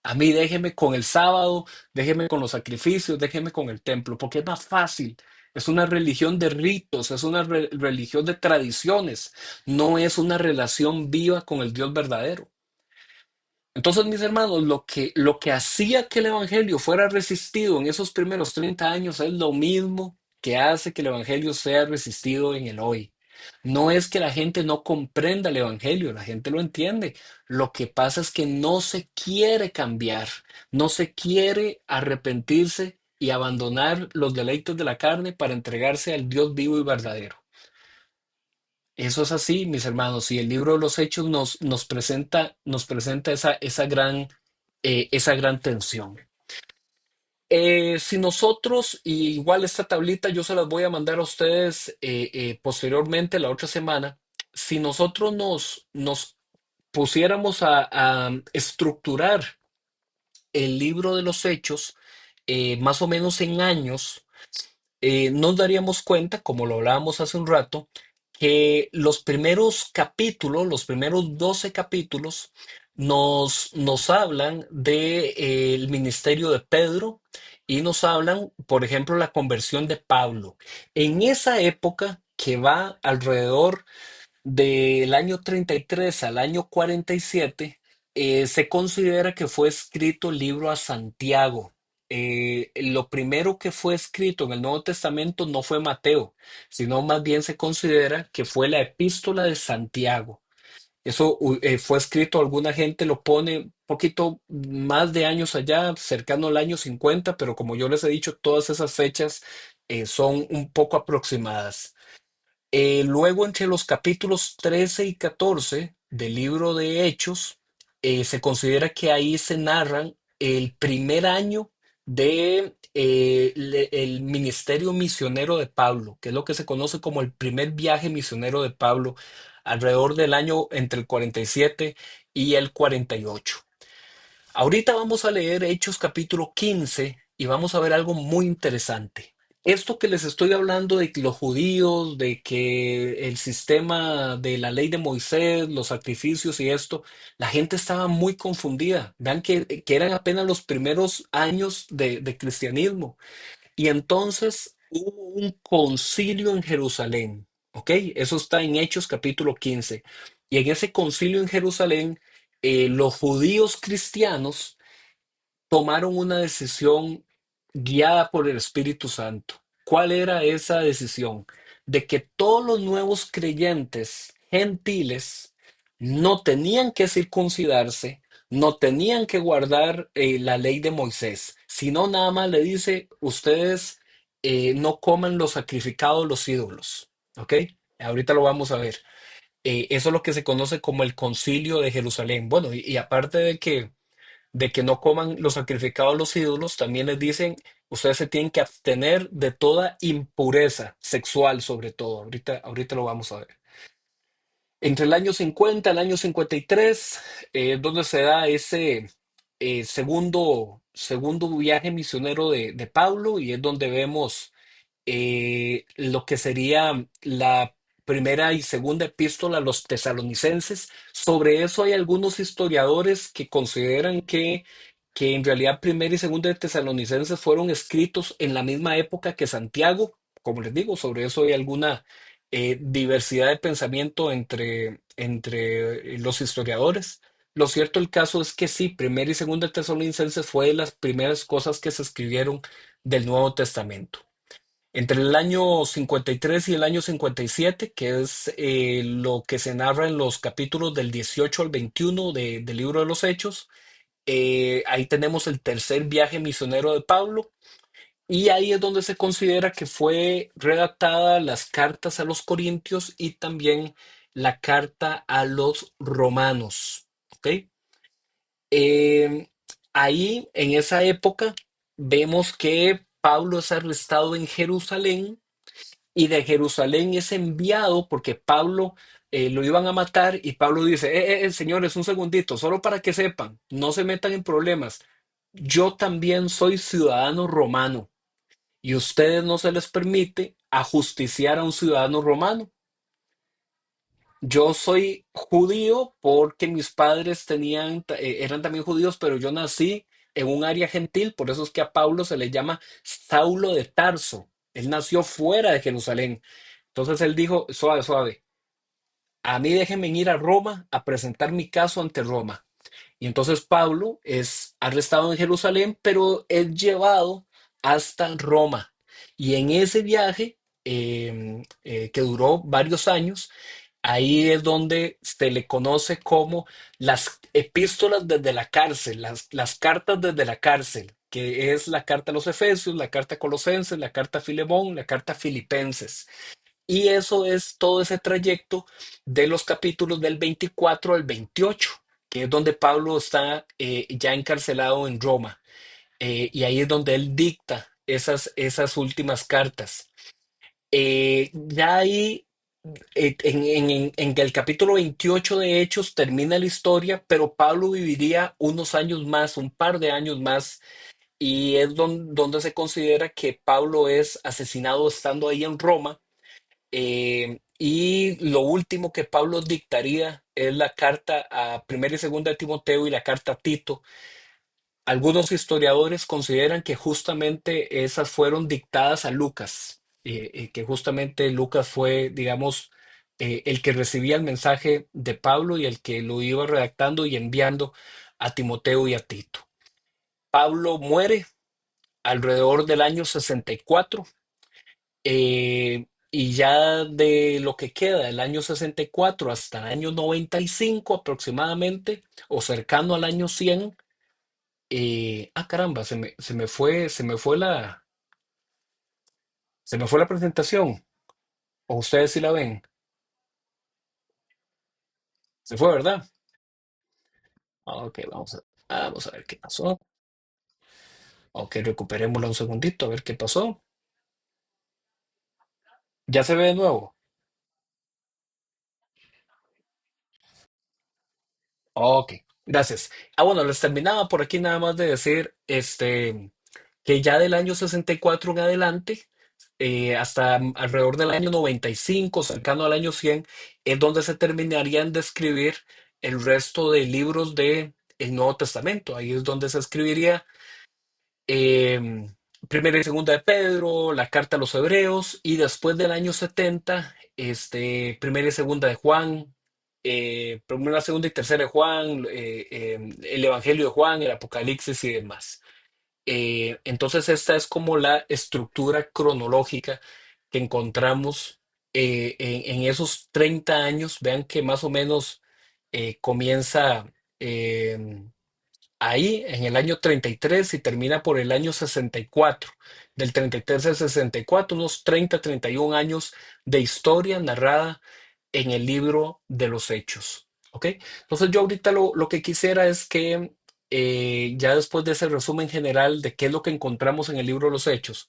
A mí déjeme con el sábado, déjeme con los sacrificios, déjeme con el templo, porque es más fácil. Es una religión de ritos, es una religión de tradiciones, no es una relación viva con el Dios verdadero. Entonces, mis hermanos, lo que hacía que el Evangelio fuera resistido en esos primeros 30 años es lo mismo que hace que el Evangelio sea resistido en el hoy. No es que la gente no comprenda el Evangelio, la gente lo entiende. Lo que pasa es que no se quiere cambiar, no se quiere arrepentirse y abandonar los deleitos de la carne para entregarse al Dios vivo y verdadero. Eso es así, mis hermanos, y el libro de los Hechos nos presenta esa gran tensión. Si nosotros, y igual esta tablita yo se las voy a mandar a ustedes posteriormente la otra semana, si nosotros nos pusiéramos a estructurar el libro de los Hechos, más o menos en años, nos daríamos cuenta, como lo hablábamos hace un rato, que los primeros capítulos, los primeros 12 capítulos, nos hablan del ministerio de Pedro y nos hablan, por ejemplo, la conversión de Pablo. En esa época que va alrededor del año 33 al año 47, se considera que fue escrito el libro a Santiago. Lo primero que fue escrito en el Nuevo Testamento no fue Mateo, sino más bien se considera que fue la epístola de Santiago. Eso fue escrito, alguna gente lo pone un poquito más de años allá, cercano al año 50, pero como yo les he dicho, todas esas fechas son un poco aproximadas. Luego, entre los capítulos 13 y 14 del libro de Hechos, se considera que ahí se narran el primer año de el ministerio misionero de Pablo, que es lo que se conoce como el primer viaje misionero de Pablo, alrededor del año entre el 47 y el 48. Ahorita vamos a leer Hechos capítulo 15 y vamos a ver algo muy interesante. Esto que les estoy hablando de que los judíos, de que el sistema de la ley de Moisés, los sacrificios y esto, la gente estaba muy confundida. Vean que eran apenas los primeros años de cristianismo. Y entonces hubo un concilio en Jerusalén, ¿ok? Eso está en Hechos capítulo 15. Y en ese concilio en Jerusalén, los judíos cristianos tomaron una decisión guiada por el Espíritu Santo. ¿Cuál era esa decisión? De que todos los nuevos creyentes gentiles no tenían que circuncidarse, no tenían que guardar la ley de Moisés, sino nada más le dice, ustedes no coman los sacrificados, los ídolos. ¿Ok? Ahorita lo vamos a ver. Eso es lo que se conoce como el concilio de Jerusalén. Bueno, y aparte de que no coman los sacrificados a los ídolos, también les dicen, ustedes se tienen que abstener de toda impureza sexual, sobre todo. Ahorita lo vamos a ver. Entre el año 50 y el año 53, es donde se da ese segundo viaje misionero de Pablo y es donde vemos lo que sería la primera y segunda epístola a los tesalonicenses. Sobre eso hay algunos historiadores que consideran que en realidad primera y segunda de tesalonicenses fueron escritos en la misma época que Santiago. Como les digo, sobre eso hay alguna diversidad de pensamiento entre los historiadores. Lo cierto el caso es que sí, primera y segunda de tesalonicenses fue de las primeras cosas que se escribieron del Nuevo Testamento. Entre el año 53 y el año 57, que es lo que se narra en los capítulos del 18 al 21 del libro de los Hechos, ahí tenemos el tercer viaje misionero de Pablo y ahí es donde se considera que fue redactada las cartas a los Corintios y también la carta a los Romanos. ¿Ok? Eh, Ahí, en esa época, vemos que Pablo es arrestado en Jerusalén y de Jerusalén es enviado porque Pablo lo iban a matar y Pablo dice, señores, un segundito, solo para que sepan, no se metan en problemas. Yo también soy ciudadano romano y a ustedes no se les permite ajusticiar a un ciudadano romano. Yo soy judío porque mis padres eran también judíos, pero yo nací en un área gentil, por eso es que a Pablo se le llama Saulo de Tarso. Él nació fuera de Jerusalén. Entonces él dijo, suave, suave, a mí déjenme ir a Roma a presentar mi caso ante Roma. Y entonces Pablo es arrestado en Jerusalén, pero es llevado hasta Roma. Y en ese viaje, que duró varios años, ahí es donde se le conoce como las epístolas desde la cárcel, las cartas desde la cárcel, que es la carta a los Efesios, la carta a Colosenses, la carta a Filemón, la carta a Filipenses. Y eso es todo ese trayecto de los capítulos del 24 al 28, que es donde Pablo está ya encarcelado en Roma. Y ahí es donde él dicta esas últimas cartas. Ya ahí, en el capítulo 28 de Hechos termina la historia, pero Pablo viviría unos años más, un par de años más, y es donde se considera que Pablo es asesinado estando ahí en Roma. Y lo último que Pablo dictaría es la carta a Primera y Segunda de Timoteo y la carta a Tito. Algunos historiadores consideran que justamente esas fueron dictadas a Lucas, que justamente Lucas fue, digamos, el que recibía el mensaje de Pablo y el que lo iba redactando y enviando a Timoteo y a Tito. Pablo muere alrededor del año 64. Y ya de lo que queda del año 64 hasta el año 95 aproximadamente, o cercano al año 100, caramba, se me fue la presentación, o ustedes sí la ven, se fue, ¿verdad? Ok, vamos a ver qué pasó. Ok, recuperémosla un segundito, a ver qué pasó. ¿Ya se ve de nuevo? Ok, gracias. Bueno, les terminaba por aquí nada más de decir, que ya del año 64 en adelante, hasta alrededor del año 95, cercano al año 100, es donde se terminarían de escribir el resto de libros del Nuevo Testamento. Ahí es donde se escribiría eh, Primera y Segunda de Pedro, la Carta a los Hebreos, y después del año 70, Primera y Segunda de Juan, Primera, Segunda y Tercera de Juan, el Evangelio de Juan, el Apocalipsis y demás. Entonces, esta es como la estructura cronológica que encontramos en esos 30 años. Vean que más o menos comienza eh, ahí en el año 33 y termina por el año 64. Del 33 al 64, unos 30, 31 años de historia narrada en el libro de los Hechos. ¿Ok? Entonces yo ahorita lo que quisiera es que ya después de ese resumen general de qué es lo que encontramos en el libro de los Hechos,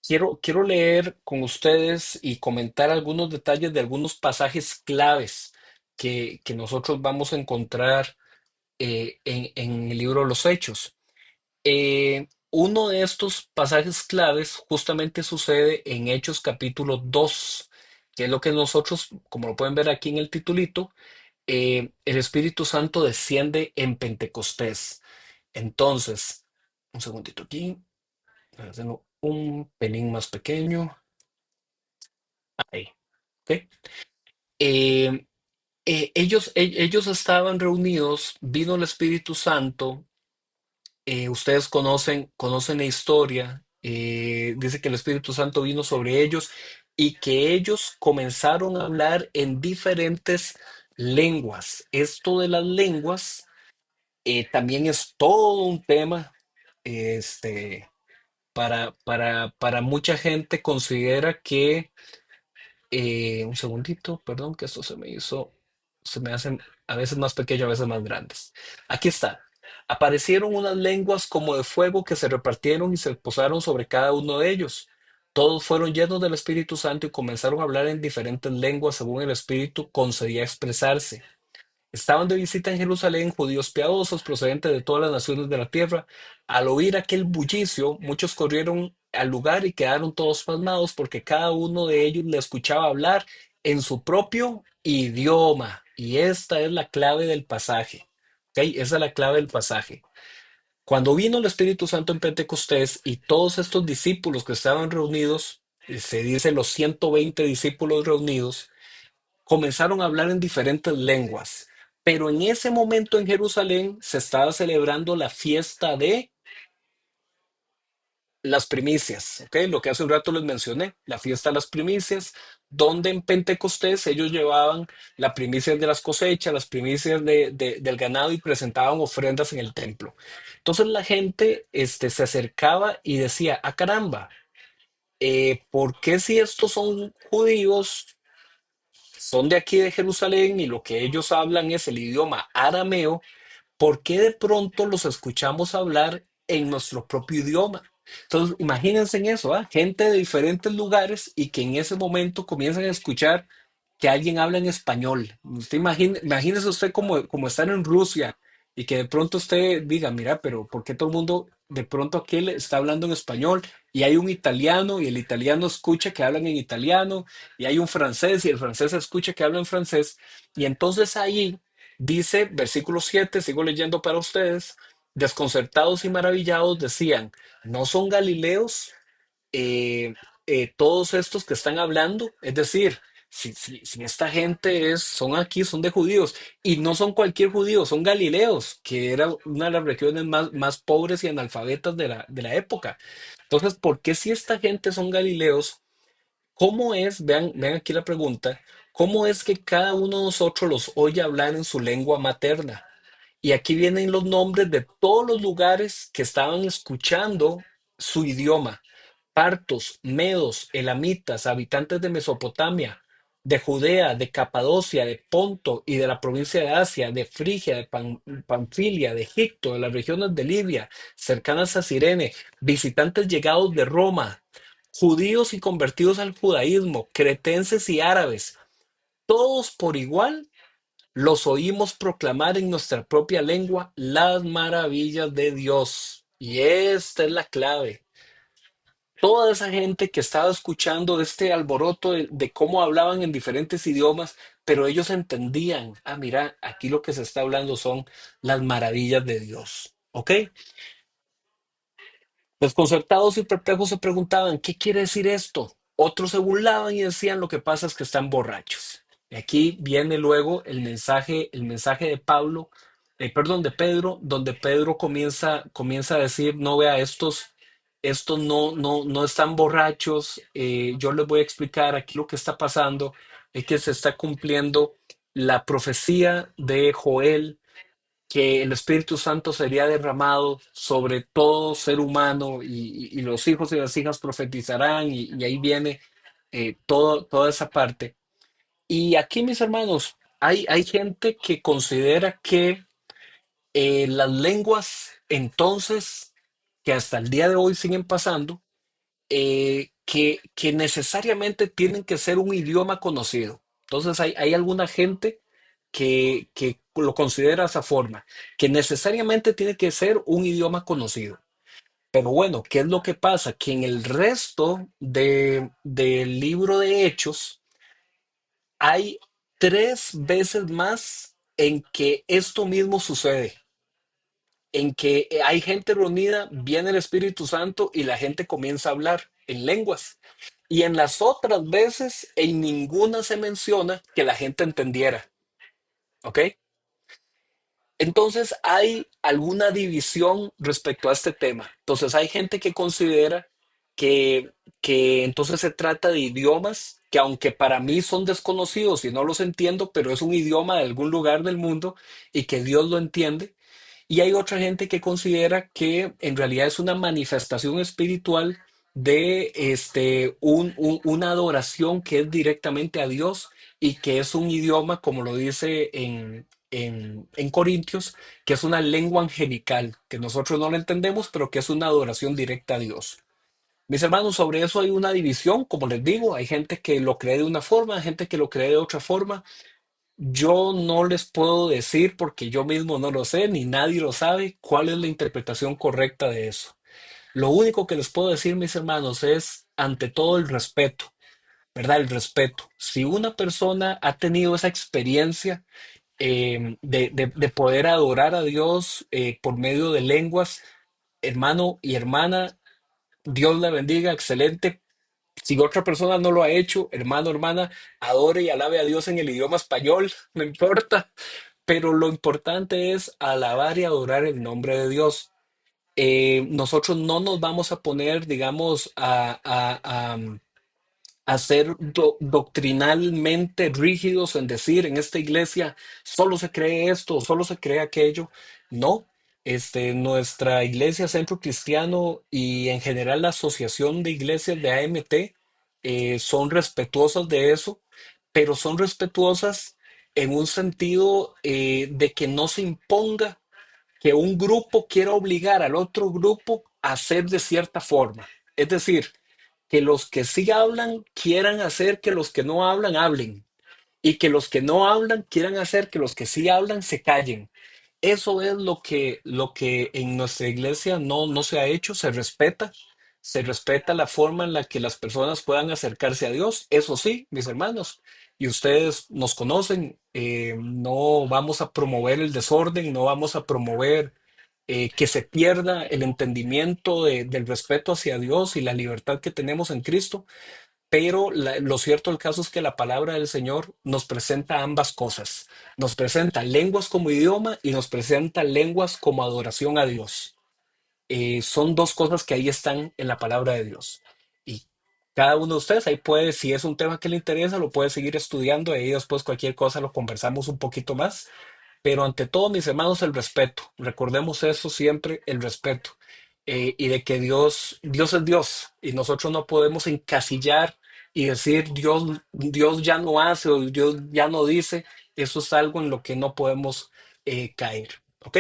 quiero leer con ustedes y comentar algunos detalles de algunos pasajes claves que nosotros vamos a encontrar en el libro de los Hechos. Uno de estos pasajes claves justamente sucede en Hechos capítulo 2, que es lo que nosotros, como lo pueden ver aquí en el titulito, el Espíritu Santo desciende en Pentecostés. Entonces, un segundito aquí, voy a hacerlo un pelín más pequeño. Ahí, ¿ok? Eh, ellos estaban reunidos, vino el Espíritu Santo. Ustedes conocen la historia. Dice que el Espíritu Santo vino sobre ellos y que ellos comenzaron a hablar en diferentes lenguas. Esto de las lenguas también es todo un tema. Este, para mucha gente considera que un segundito, perdón, que esto se me hacen a veces más pequeños, a veces más grandes. Aquí está. Aparecieron unas lenguas como de fuego que se repartieron y se posaron sobre cada uno de ellos. Todos fueron llenos del Espíritu Santo y comenzaron a hablar en diferentes lenguas según el Espíritu concedía expresarse. Estaban de visita en Jerusalén judíos piadosos procedentes de todas las naciones de la tierra. Al oír aquel bullicio, muchos corrieron al lugar y quedaron todos pasmados porque cada uno de ellos le escuchaba hablar en su propio idioma. Y esta es la clave del pasaje. ¿Ok? Esa es la clave del pasaje. Cuando vino el Espíritu Santo en Pentecostés y todos estos discípulos que estaban reunidos, se dice los 120 discípulos reunidos, comenzaron a hablar en diferentes lenguas. Pero en ese momento en Jerusalén se estaba celebrando la fiesta de las primicias, ¿ok? Lo que hace un rato les mencioné, la fiesta de las primicias, donde en Pentecostés ellos llevaban las primicias de las cosechas, las primicias del ganado y presentaban ofrendas en el templo. Entonces la gente se acercaba y decía, ah caramba, ¿por qué si estos son judíos? Son de aquí de Jerusalén y lo que ellos hablan es el idioma arameo, ¿por qué de pronto los escuchamos hablar en nuestro propio idioma? Entonces, imagínense en eso, ¿ah? Gente de diferentes lugares y que en ese momento comienzan a escuchar que alguien habla en español. Imagínese usted como estar en Rusia y que de pronto usted diga, mira, pero ¿por qué todo el mundo de pronto aquí le está hablando en español? Y hay un italiano y el italiano escucha que hablan en italiano y hay un francés y el francés escucha que hablan en francés. Y entonces ahí dice, versículo 7, sigo leyendo para ustedes, desconcertados y maravillados decían, ¿no son galileos todos estos que están hablando? Es decir, si esta gente son aquí, son de judíos, y no son cualquier judío, son galileos, que era una de las regiones más pobres y analfabetas de la época. Entonces, ¿por qué si esta gente son galileos? ¿Cómo es, vean aquí la pregunta, cómo es que cada uno de nosotros los oye hablar en su lengua materna? Y aquí vienen los nombres de todos los lugares que estaban escuchando su idioma. Partos, medos, elamitas, habitantes de Mesopotamia, de Judea, de Capadocia, de Ponto y de la provincia de Asia, de Frigia, de Panfilia, de Egipto, de las regiones de Libia, cercanas a Cirene, visitantes llegados de Roma, judíos y convertidos al judaísmo, cretenses y árabes, todos por igual los oímos proclamar en nuestra propia lengua las maravillas de Dios. Y esta es la clave. Toda esa gente que estaba escuchando de este alboroto de cómo hablaban en diferentes idiomas, pero ellos entendían, ah, mira, aquí lo que se está hablando son las maravillas de Dios. ¿Ok? Desconcertados y perplejos se preguntaban, ¿qué quiere decir esto? Otros se burlaban y decían, lo que pasa es que están borrachos. Y aquí viene luego el mensaje de Pablo, perdón, de Pedro, donde Pedro comienza a decir, no vea, estos no están borrachos, yo les voy a explicar aquí lo que está pasando, es que se está cumpliendo la profecía de Joel, que el Espíritu Santo sería derramado sobre todo ser humano y los hijos y las hijas profetizarán y ahí viene toda esa parte. Y aquí, mis hermanos, hay gente que considera que las lenguas entonces, que hasta el día de hoy siguen pasando, que necesariamente tienen que ser un idioma conocido. Entonces hay alguna gente que lo considera de esa forma, que necesariamente tiene que ser un idioma conocido. Pero bueno, ¿qué es lo que pasa? Que en el resto del libro de Hechos hay tres veces más en que esto mismo sucede, en que hay gente reunida, viene el Espíritu Santo y la gente comienza a hablar en lenguas. Y en las otras veces, en ninguna se menciona que la gente entendiera, ¿ok? Entonces hay alguna división respecto a este tema. Entonces hay gente que considera que, que entonces se trata de idiomas que aunque para mí son desconocidos y no los entiendo, pero es un idioma de algún lugar del mundo y que Dios lo entiende. Y hay otra gente que considera que en realidad es una manifestación espiritual de una adoración que es directamente a Dios y que es un idioma, como lo dice en Corintios, que es una lengua angelical, que nosotros no la entendemos, pero que es una adoración directa a Dios. Mis hermanos, sobre eso hay una división, como les digo, hay gente que lo cree de una forma, hay gente que lo cree de otra forma. Yo no les puedo decir, porque yo mismo no lo sé, ni nadie lo sabe, cuál es la interpretación correcta de eso. Lo único que les puedo decir, mis hermanos, es ante todo el respeto, ¿verdad? El respeto. Si una persona ha tenido esa experiencia de poder adorar a Dios por medio de lenguas, hermano y hermana, Dios la bendiga, excelente. Si otra persona no lo ha hecho, hermano, hermana, adore y alabe a Dios en el idioma español, no importa, pero lo importante es alabar y adorar el nombre de Dios. Nosotros no nos vamos a poner, digamos, a ser doctrinalmente rígidos en decir en esta iglesia solo se cree esto, solo se cree aquello. No, nuestra iglesia Centro Cristiano y en general la Asociación de Iglesias de AMT son respetuosas de eso, pero son respetuosas en un sentido de que no se imponga que un grupo quiera obligar al otro grupo a hacer de cierta forma. Es decir, que los que sí hablan quieran hacer que los que no hablan hablen y que los que no hablan quieran hacer que los que sí hablan se callen. Eso es lo que en nuestra iglesia no se ha hecho, se respeta la forma en la que las personas puedan acercarse a Dios. Eso sí, mis hermanos, y ustedes nos conocen, no vamos a promover el desorden, no vamos a promover que se pierda el entendimiento del respeto hacia Dios y la libertad que tenemos en Cristo, pero lo cierto del caso es que la palabra del Señor nos presenta ambas cosas. Nos presenta lenguas como idioma y nos presenta lenguas como adoración a Dios. Son dos cosas que ahí están en la palabra de Dios. Y cada uno de ustedes ahí puede, si es un tema que le interesa, lo puede seguir estudiando y ahí después cualquier cosa lo conversamos un poquito más. Pero ante todo, mis hermanos, el respeto. Recordemos eso siempre, el respeto. Y de que Dios es Dios y nosotros no podemos encasillar y decir Dios ya no hace o Dios ya no dice. Eso es algo en lo que no podemos caer. ¿Ok?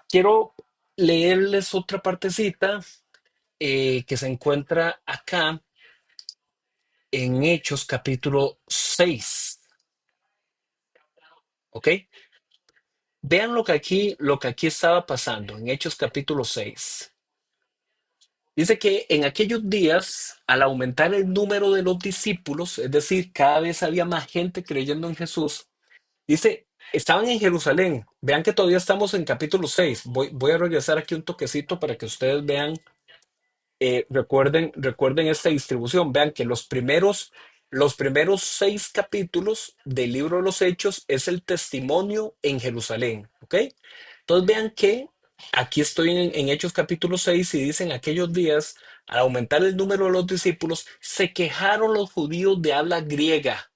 Quiero leerles otra partecita que se encuentra acá en Hechos capítulo 6. ¿Ok? Vean lo que aquí estaba pasando en Hechos capítulo 6. Dice que en aquellos días, al aumentar el número de los discípulos, es decir, cada vez había más gente creyendo en Jesús, dice, estaban en Jerusalén. Vean que todavía estamos en capítulo 6. Voy a regresar aquí un toquecito para que ustedes vean, recuerden esta distribución. Vean que los primeros 6 capítulos del libro de los Hechos es el testimonio en Jerusalén. ¿Ok? Entonces vean que aquí estoy en Hechos capítulo 6 y dicen aquellos días, al aumentar el número de los discípulos, se quejaron los judíos de habla griega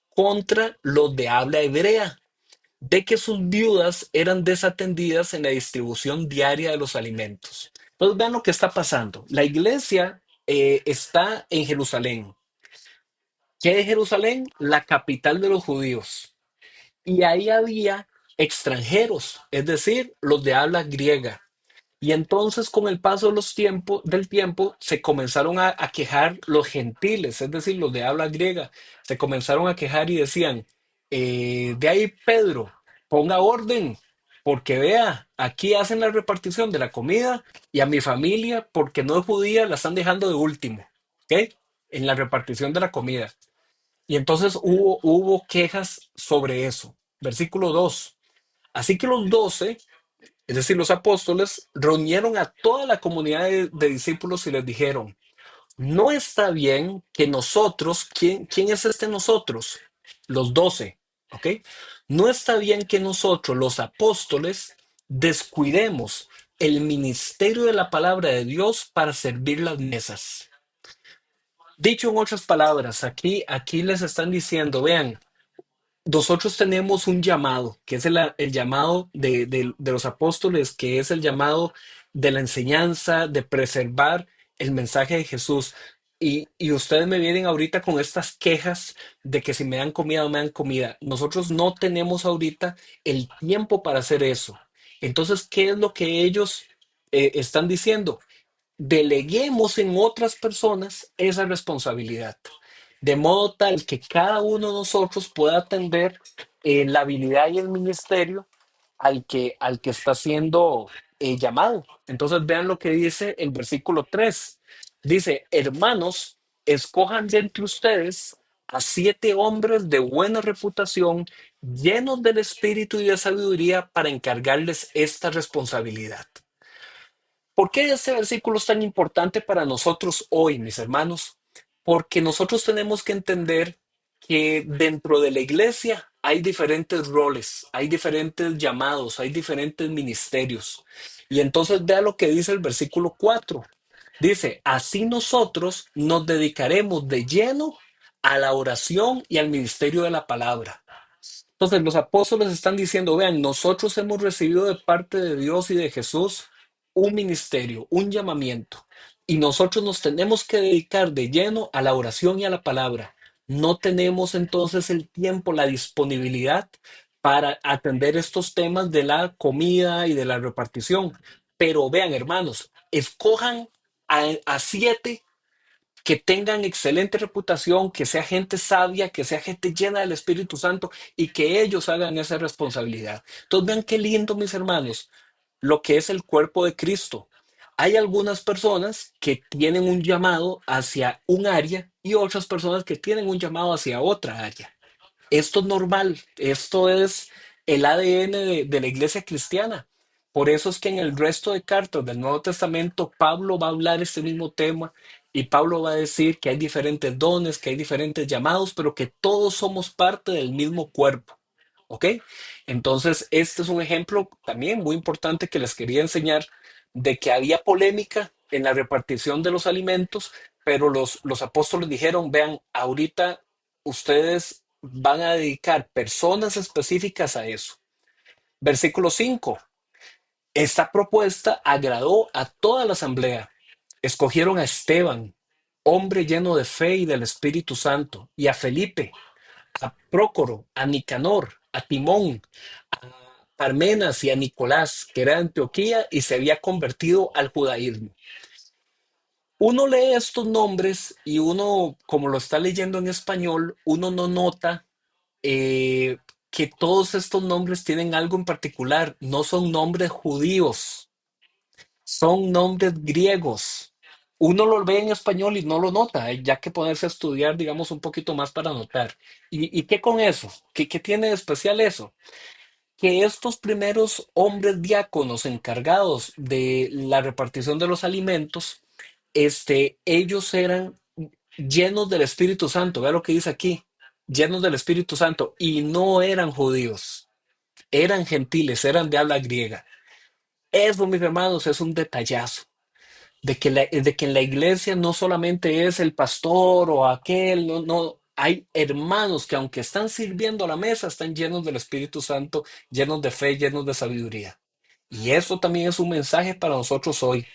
contra los de habla hebrea, de que sus viudas eran desatendidas en la distribución diaria de los alimentos. Entonces vean lo que está pasando. La iglesia está en Jerusalén. ¿Qué es Jerusalén? La capital de los judíos. Y ahí había extranjeros, es decir, los de habla griega. Y entonces con el paso de del tiempo se comenzaron a quejar los gentiles, es decir, los de habla griega, se comenzaron a quejar y decían, de ahí Pedro, ponga orden, porque vea, aquí hacen la repartición de la comida y a mi familia, porque no es judía, la están dejando de último, ¿ok? En la repartición de la comida. Y entonces hubo quejas sobre eso. Versículo 2. Así que los 12, es decir, los apóstoles, reunieron a toda la comunidad de discípulos y les dijeron, no está bien que nosotros, ¿quién es este nosotros? Los 12, ¿ok? No está bien que nosotros, los apóstoles, descuidemos el ministerio de la palabra de Dios para servir las mesas. Dicho en otras palabras, aquí les están diciendo, vean, nosotros tenemos un llamado, que es el llamado de los apóstoles, que es el llamado de la enseñanza, de preservar el mensaje de Jesús. Y ustedes me vienen ahorita con estas quejas de que si me dan comida o no me dan comida. Nosotros no tenemos ahorita el tiempo para hacer eso. Entonces, ¿qué es lo que ellos están diciendo? Deleguemos en otras personas esa responsabilidad, de modo tal que cada uno de nosotros pueda atender la habilidad y el ministerio al que está siendo llamado. Entonces vean lo que dice el versículo 3. Dice, hermanos, escojan de entre ustedes a 7 hombres de buena reputación, llenos del espíritu y de sabiduría, para encargarles esta responsabilidad. ¿Por qué este versículo es tan importante para nosotros hoy, mis hermanos? Porque nosotros tenemos que entender que dentro de la iglesia hay diferentes roles, hay diferentes llamados, hay diferentes ministerios. Y entonces vea lo que dice el versículo 4. Dice, así nosotros nos dedicaremos de lleno a la oración y al ministerio de la palabra. Entonces los apóstoles están diciendo, vean, nosotros hemos recibido de parte de Dios y de Jesús un ministerio, un llamamiento, y nosotros nos tenemos que dedicar de lleno a la oración y a la palabra. No tenemos entonces el tiempo, la disponibilidad para atender estos temas de la comida y de la repartición. Pero vean, hermanos, escojan a 7 que tengan excelente reputación, que sea gente sabia, que sea gente llena del Espíritu Santo y que ellos hagan esa responsabilidad. Entonces vean qué lindo, mis hermanos, lo que es el cuerpo de Cristo. Hay algunas personas que tienen un llamado hacia un área y otras personas que tienen un llamado hacia otra área. Esto es normal, esto es el ADN de la iglesia cristiana. Por eso es que en el resto de cartas del Nuevo Testamento Pablo va a hablar este mismo tema y Pablo va a decir que hay diferentes dones, que hay diferentes llamados, pero que todos somos parte del mismo cuerpo. ¿Ok? Entonces, este es un ejemplo también muy importante que les quería enseñar de que había polémica en la repartición de los alimentos, pero los apóstoles dijeron, vean, ahorita ustedes van a dedicar personas específicas a eso. Versículo 5. Esta propuesta agradó a toda la asamblea. Escogieron a Esteban, hombre lleno de fe y del Espíritu Santo, y a Felipe, a Prócoro, a Nicanor, a Timón, a Parmenas y a Nicolás, que era de Antioquía y se había convertido al judaísmo. Uno lee estos nombres y uno, como lo está leyendo en español, uno no nota que todos estos nombres tienen algo en particular, no son nombres judíos. Son nombres griegos. Uno lo ve en español y no lo nota, hay ya que ponerse a estudiar, digamos, un poquito más para notar. ¿Y qué con eso? ¿Qué tiene de especial eso? Que estos primeros hombres diáconos encargados de la repartición de los alimentos, ellos eran llenos del Espíritu Santo. Vea lo que dice aquí, llenos del Espíritu Santo, y no eran judíos, eran gentiles, eran de habla griega. Eso, mis hermanos, es un detallazo de que en la iglesia no solamente es el pastor o aquel, no, no, hay hermanos que aunque están sirviendo a la mesa, están llenos del Espíritu Santo, llenos de fe, llenos de sabiduría. Y eso también es un mensaje para nosotros hoy,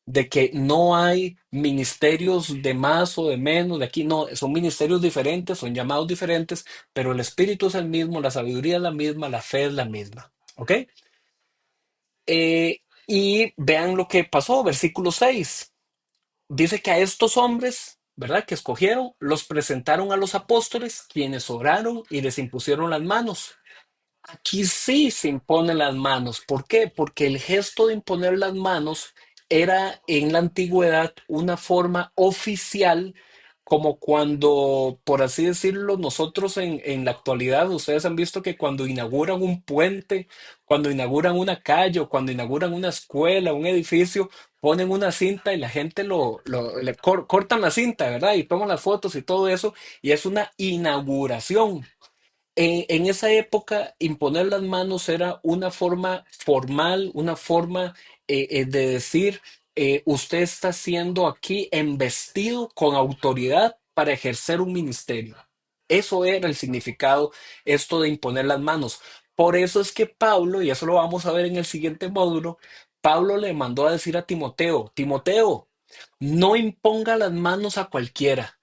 de que no hay ministerios de más o de menos, de aquí no, son ministerios diferentes, son llamados diferentes, pero el Espíritu es el mismo, la sabiduría es la misma, la fe es la misma. ¿Ok? Y vean lo que pasó, versículo 6. Dice que a estos hombres, ¿verdad? Que escogieron, los presentaron a los apóstoles, quienes oraron y les impusieron las manos. Aquí sí se imponen las manos. ¿Por qué? Porque el gesto de imponer las manos era en la antigüedad una forma oficial, como cuando, por así decirlo, nosotros en la actualidad, ustedes han visto que cuando inauguran un puente, cuando inauguran una calle o cuando inauguran una escuela, un edificio, ponen una cinta y la gente cortan la cinta, ¿verdad? Y toman las fotos y todo eso, y es una inauguración. En esa época, imponer las manos era una forma formal, una forma de decir, usted está siendo aquí embestido con autoridad para ejercer un ministerio. Eso era el significado, esto de imponer las manos. Por eso es que Pablo, y eso lo vamos a ver en el siguiente módulo, Pablo le mandó a decir a Timoteo, Timoteo, no imponga las manos a cualquiera.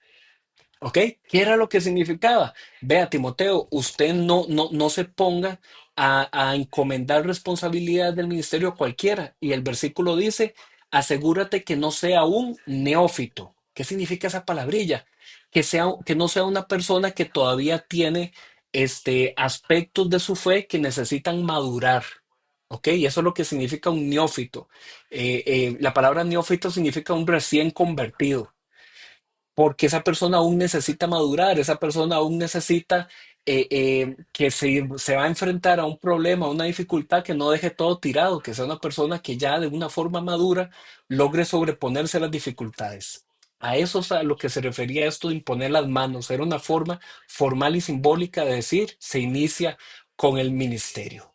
¿Ok? ¿Qué era lo que significaba? Vea, Timoteo, usted no se ponga a encomendar responsabilidades del ministerio a cualquiera. Y el versículo dice, asegúrate que no sea un neófito. ¿Qué significa esa palabrilla? Que no sea una persona que todavía tiene aspectos de su fe que necesitan madurar. ¿Ok? Y eso es lo que significa un neófito. La palabra neófito significa un recién convertido porque esa persona aún necesita madurar, esa persona aún necesita que se va a enfrentar a un problema, a una dificultad, que no deje todo tirado, que sea una persona que ya de una forma madura logre sobreponerse a las dificultades. A eso es a lo que se refería esto de imponer las manos. Era una forma formal y simbólica de decir, se inicia con el ministerio.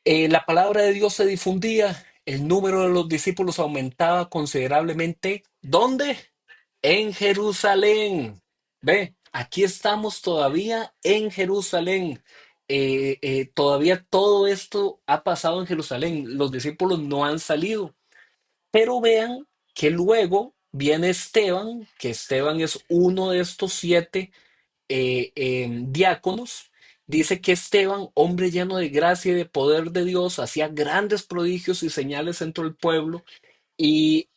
La palabra de Dios se difundía, el número de los discípulos aumentaba considerablemente. ¿Dónde? En Jerusalén. Ve, aquí estamos todavía en Jerusalén. Todavía todo esto ha pasado en Jerusalén. Los discípulos no han salido. Pero vean que luego viene Esteban, que Esteban es uno de estos siete diáconos. Dice que Esteban, hombre lleno de gracia y de poder de Dios, hacía grandes prodigios y señales entre el pueblo y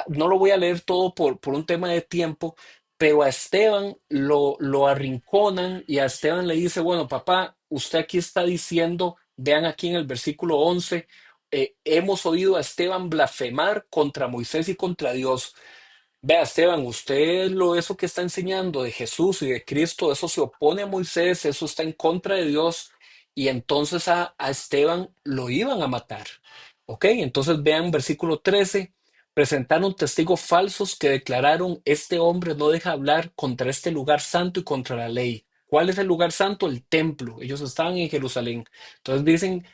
no lo voy a leer todo por un tema de tiempo, pero a Esteban lo arrinconan y a Esteban le dice, bueno, papá, usted aquí está diciendo, vean aquí en el versículo 11, hemos oído a Esteban blasfemar contra Moisés y contra Dios. Vea, Esteban, usted eso que está enseñando de Jesús y de Cristo, eso se opone a Moisés, eso está en contra de Dios, y entonces a Esteban lo iban a matar. ¿Ok? Entonces vean versículo 13, presentaron testigos falsos que declararon, este hombre no deja hablar contra este lugar santo y contra la ley. ¿Cuál es el lugar santo? El templo. Ellos estaban en Jerusalén. Entonces dicen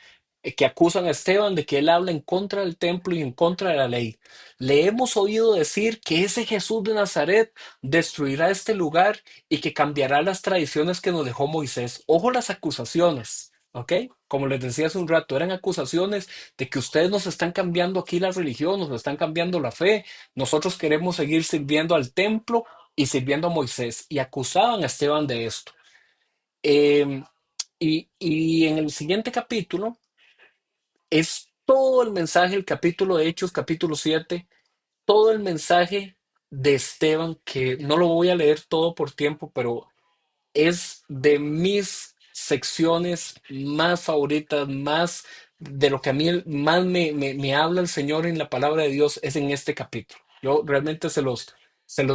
que acusan a Esteban de que él habla en contra del templo y en contra de la ley. Le hemos oído decir que ese Jesús de Nazaret destruirá este lugar y que cambiará las tradiciones que nos dejó Moisés. Ojo las acusaciones, ¿ok? Como les decía hace un rato, eran acusaciones de que ustedes nos están cambiando aquí la religión, nos están cambiando la fe. Nosotros queremos seguir sirviendo al templo y sirviendo a Moisés. Y acusaban a Esteban de esto. Eh, y en el siguiente capítulo es todo el mensaje, el capítulo de Hechos, capítulo 7 todo el mensaje de Esteban, que no lo voy a leer todo por tiempo, pero es de mis secciones más favoritas, más de lo que a mí más me habla el Señor en la palabra de Dios es en este capítulo. Yo realmente se los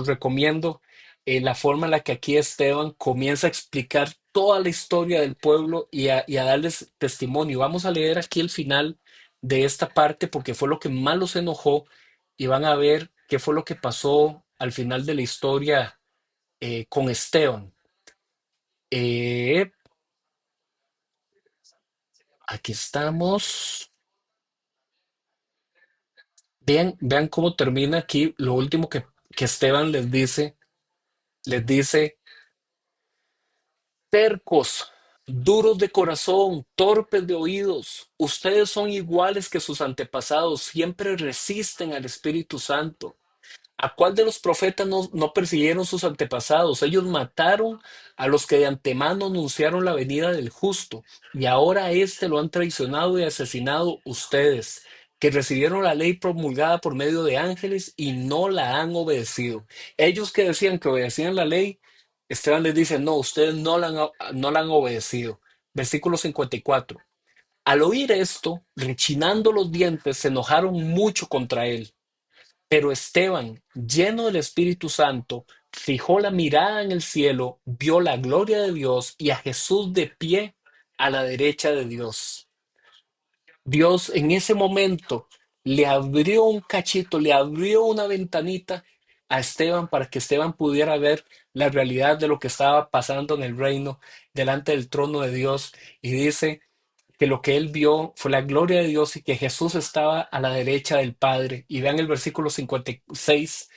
recomiendo. La forma en la que aquí Esteban comienza a explicar toda la historia del pueblo y a darles testimonio. Vamos a leer aquí el final de esta parte porque fue lo que más los enojó y van a ver qué fue lo que pasó al final de la historia con Esteban. Eh, Aquí estamos. Vean cómo termina aquí lo último que Esteban les dice, tercos, duros de corazón, torpes de oídos, ustedes son iguales que sus antepasados, siempre resisten al Espíritu Santo. ¿A cuál de los profetas no persiguieron sus antepasados? Ellos mataron a los que de antemano anunciaron la venida del justo, y ahora a este lo han traicionado y asesinado ustedes, que recibieron la ley promulgada por medio de ángeles y no la han obedecido. Ellos que decían que obedecían la ley, Esteban les dice, no, ustedes no la han obedecido. Versículo 54. Al oír esto, rechinando los dientes, se enojaron mucho contra él. Pero Esteban, lleno del Espíritu Santo, fijó la mirada en el cielo, vio la gloria de Dios y a Jesús de pie a la derecha de Dios. Dios en ese momento le abrió un cachito, le abrió una ventanita a Esteban para que Esteban pudiera ver la realidad de lo que estaba pasando en el reino delante del trono de Dios. Y dice que lo que él vio fue la gloria de Dios y que Jesús estaba a la derecha del Padre. Y vean el versículo 56.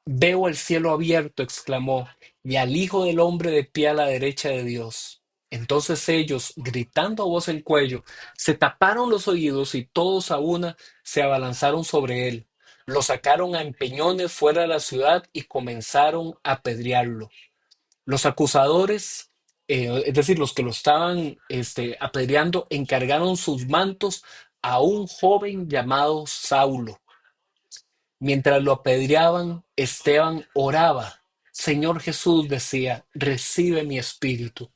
Veo el cielo abierto, exclamó, y al Hijo del Hombre de pie a la derecha de Dios. Entonces ellos, gritando a voz en cuello, se taparon los oídos y todos a una se abalanzaron sobre él. Lo sacaron a empeñones fuera de la ciudad y comenzaron a apedrearlo. Los acusadores, es decir, los que lo estaban apedreando, encargaron sus mantos a un joven llamado Saulo. Mientras lo apedreaban, Esteban oraba. Señor Jesús decía, recibe mi espíritu.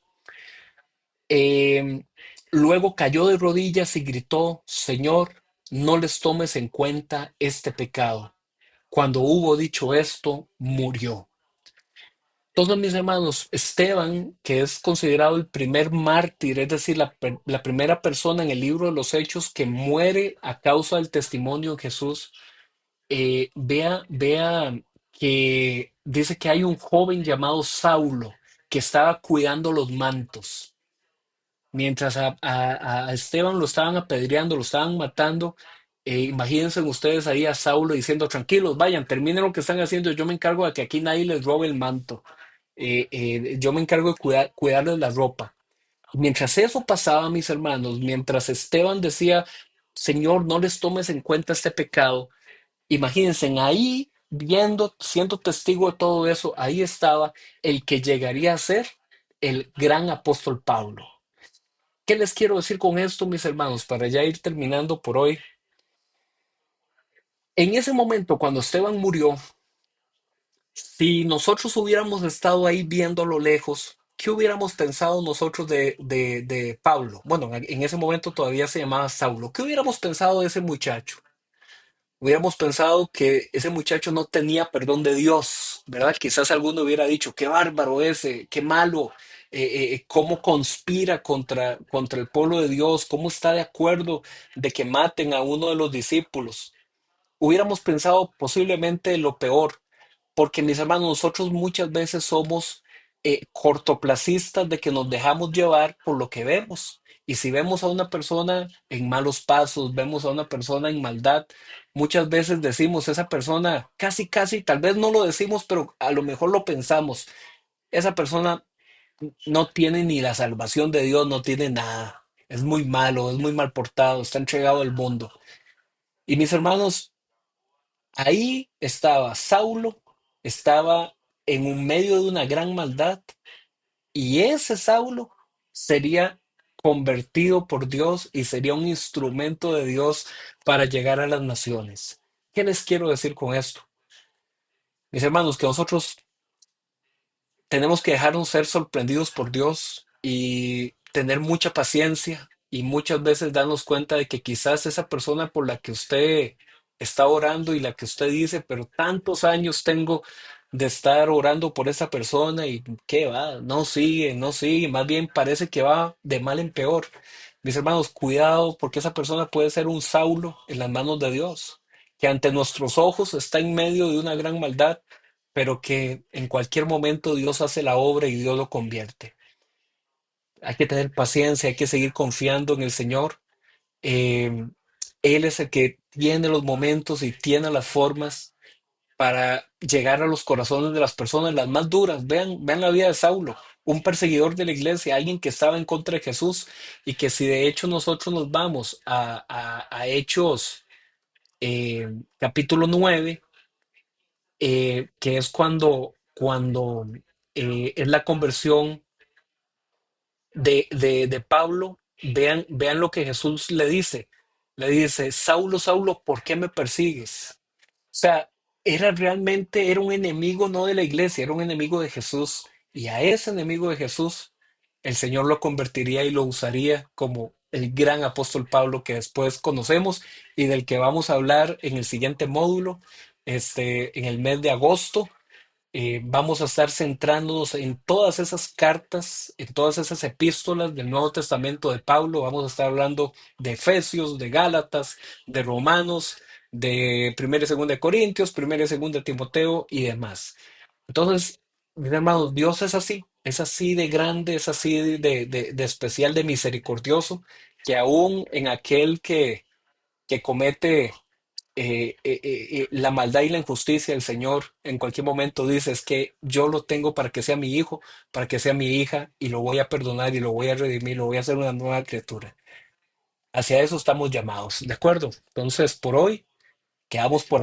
Eh, Luego cayó de rodillas y gritó, Señor, no les tomes en cuenta este pecado. Cuando hubo dicho esto, murió. Todos mis hermanos, Esteban, que es considerado el primer mártir, es decir, la primera persona en el libro de los Hechos que muere a causa del testimonio de Jesús, vea que dice que hay un joven llamado Saulo que estaba cuidando los mantos. Mientras a Esteban lo estaban apedreando, lo estaban matando, imagínense ustedes ahí a Saulo diciendo, tranquilos, vayan, terminen lo que están haciendo, yo me encargo de que aquí nadie les robe el manto. Yo me encargo de cuidarles la ropa. Mientras eso pasaba, mis hermanos, mientras Esteban decía, Señor, no les tomes en cuenta este pecado, imagínense ahí viendo, siendo testigo de todo eso, ahí estaba el que llegaría a ser el gran apóstol Pablo. ¿Qué les quiero decir con esto, mis hermanos, para ya ir terminando por hoy? En ese momento, cuando Esteban murió, si nosotros hubiéramos estado ahí viendo a lo lejos, ¿qué hubiéramos pensado nosotros de Pablo? Bueno, en ese momento todavía se llamaba Saulo. ¿Qué hubiéramos pensado de ese muchacho? Hubiéramos pensado que ese muchacho no tenía perdón de Dios, ¿verdad? Quizás alguno hubiera dicho, qué bárbaro ese, qué malo, cómo conspira contra el pueblo de Dios, cómo está de acuerdo de que maten a uno de los discípulos. Hubiéramos pensado posiblemente lo peor, porque mis hermanos, nosotros muchas veces somos cortoplacistas de que nos dejamos llevar por lo que vemos. Y si vemos a una persona en malos pasos, vemos a una persona en maldad, muchas veces decimos, esa persona, casi, casi, tal vez no lo decimos, pero a lo mejor lo pensamos, esa persona no tiene ni la salvación de Dios, no tiene nada. Es muy malo, es muy mal portado, está entregado al mundo. Y mis hermanos, ahí estaba Saulo, estaba en un medio de una gran maldad y ese Saulo sería convertido por Dios y sería un instrumento de Dios para llegar a las naciones. ¿Qué les quiero decir con esto? Mis hermanos, que nosotros tenemos que dejarnos ser sorprendidos por Dios y tener mucha paciencia y muchas veces darnos cuenta de que quizás esa persona por la que usted está orando y la que usted dice, pero tantos años tengo de estar orando por esa persona y qué va, no sigue, no sigue, más bien parece que va de mal en peor. Mis hermanos, cuidado porque esa persona puede ser un Saulo en las manos de Dios, que ante nuestros ojos está en medio de una gran maldad, pero que en cualquier momento Dios hace la obra y Dios lo convierte. Hay que tener paciencia, hay que seguir confiando en el Señor. Eh, Él es el que tiene los momentos y tiene las formas para llegar a los corazones de las personas, las más duras. Vean, vean la vida de Saulo, un perseguidor de la iglesia, alguien que estaba en contra de Jesús y que si de hecho nosotros nos vamos a Hechos capítulo 9, que es cuando es la conversión de Pablo, vean, vean lo que Jesús le dice. Le dice, Saulo, Saulo, ¿por qué me persigues? O sea, era un enemigo no de la iglesia, era un enemigo de Jesús. Y a ese enemigo de Jesús, el Señor lo convertiría y lo usaría como el gran apóstol Pablo que después conocemos y del que vamos a hablar en el siguiente módulo, en el mes de agosto. Vamos a estar centrándonos en todas esas cartas, en todas esas epístolas del Nuevo Testamento de Pablo. Vamos a estar hablando de Efesios, de Gálatas, de Romanos, de Primera y Segunda de Corintios, Primera y Segunda de Timoteo y demás. Entonces, mis hermanos, Dios es así de grande, es así de especial, de misericordioso, que aún en aquel que comete la maldad y la injusticia, el Señor en cualquier momento dice, es que yo lo tengo para que sea mi hijo, para que sea mi hija, y lo voy a perdonar y lo voy a redimir, lo voy a hacer una nueva criatura. Hacia eso estamos llamados, ¿de acuerdo? Entonces, por hoy, quedamos por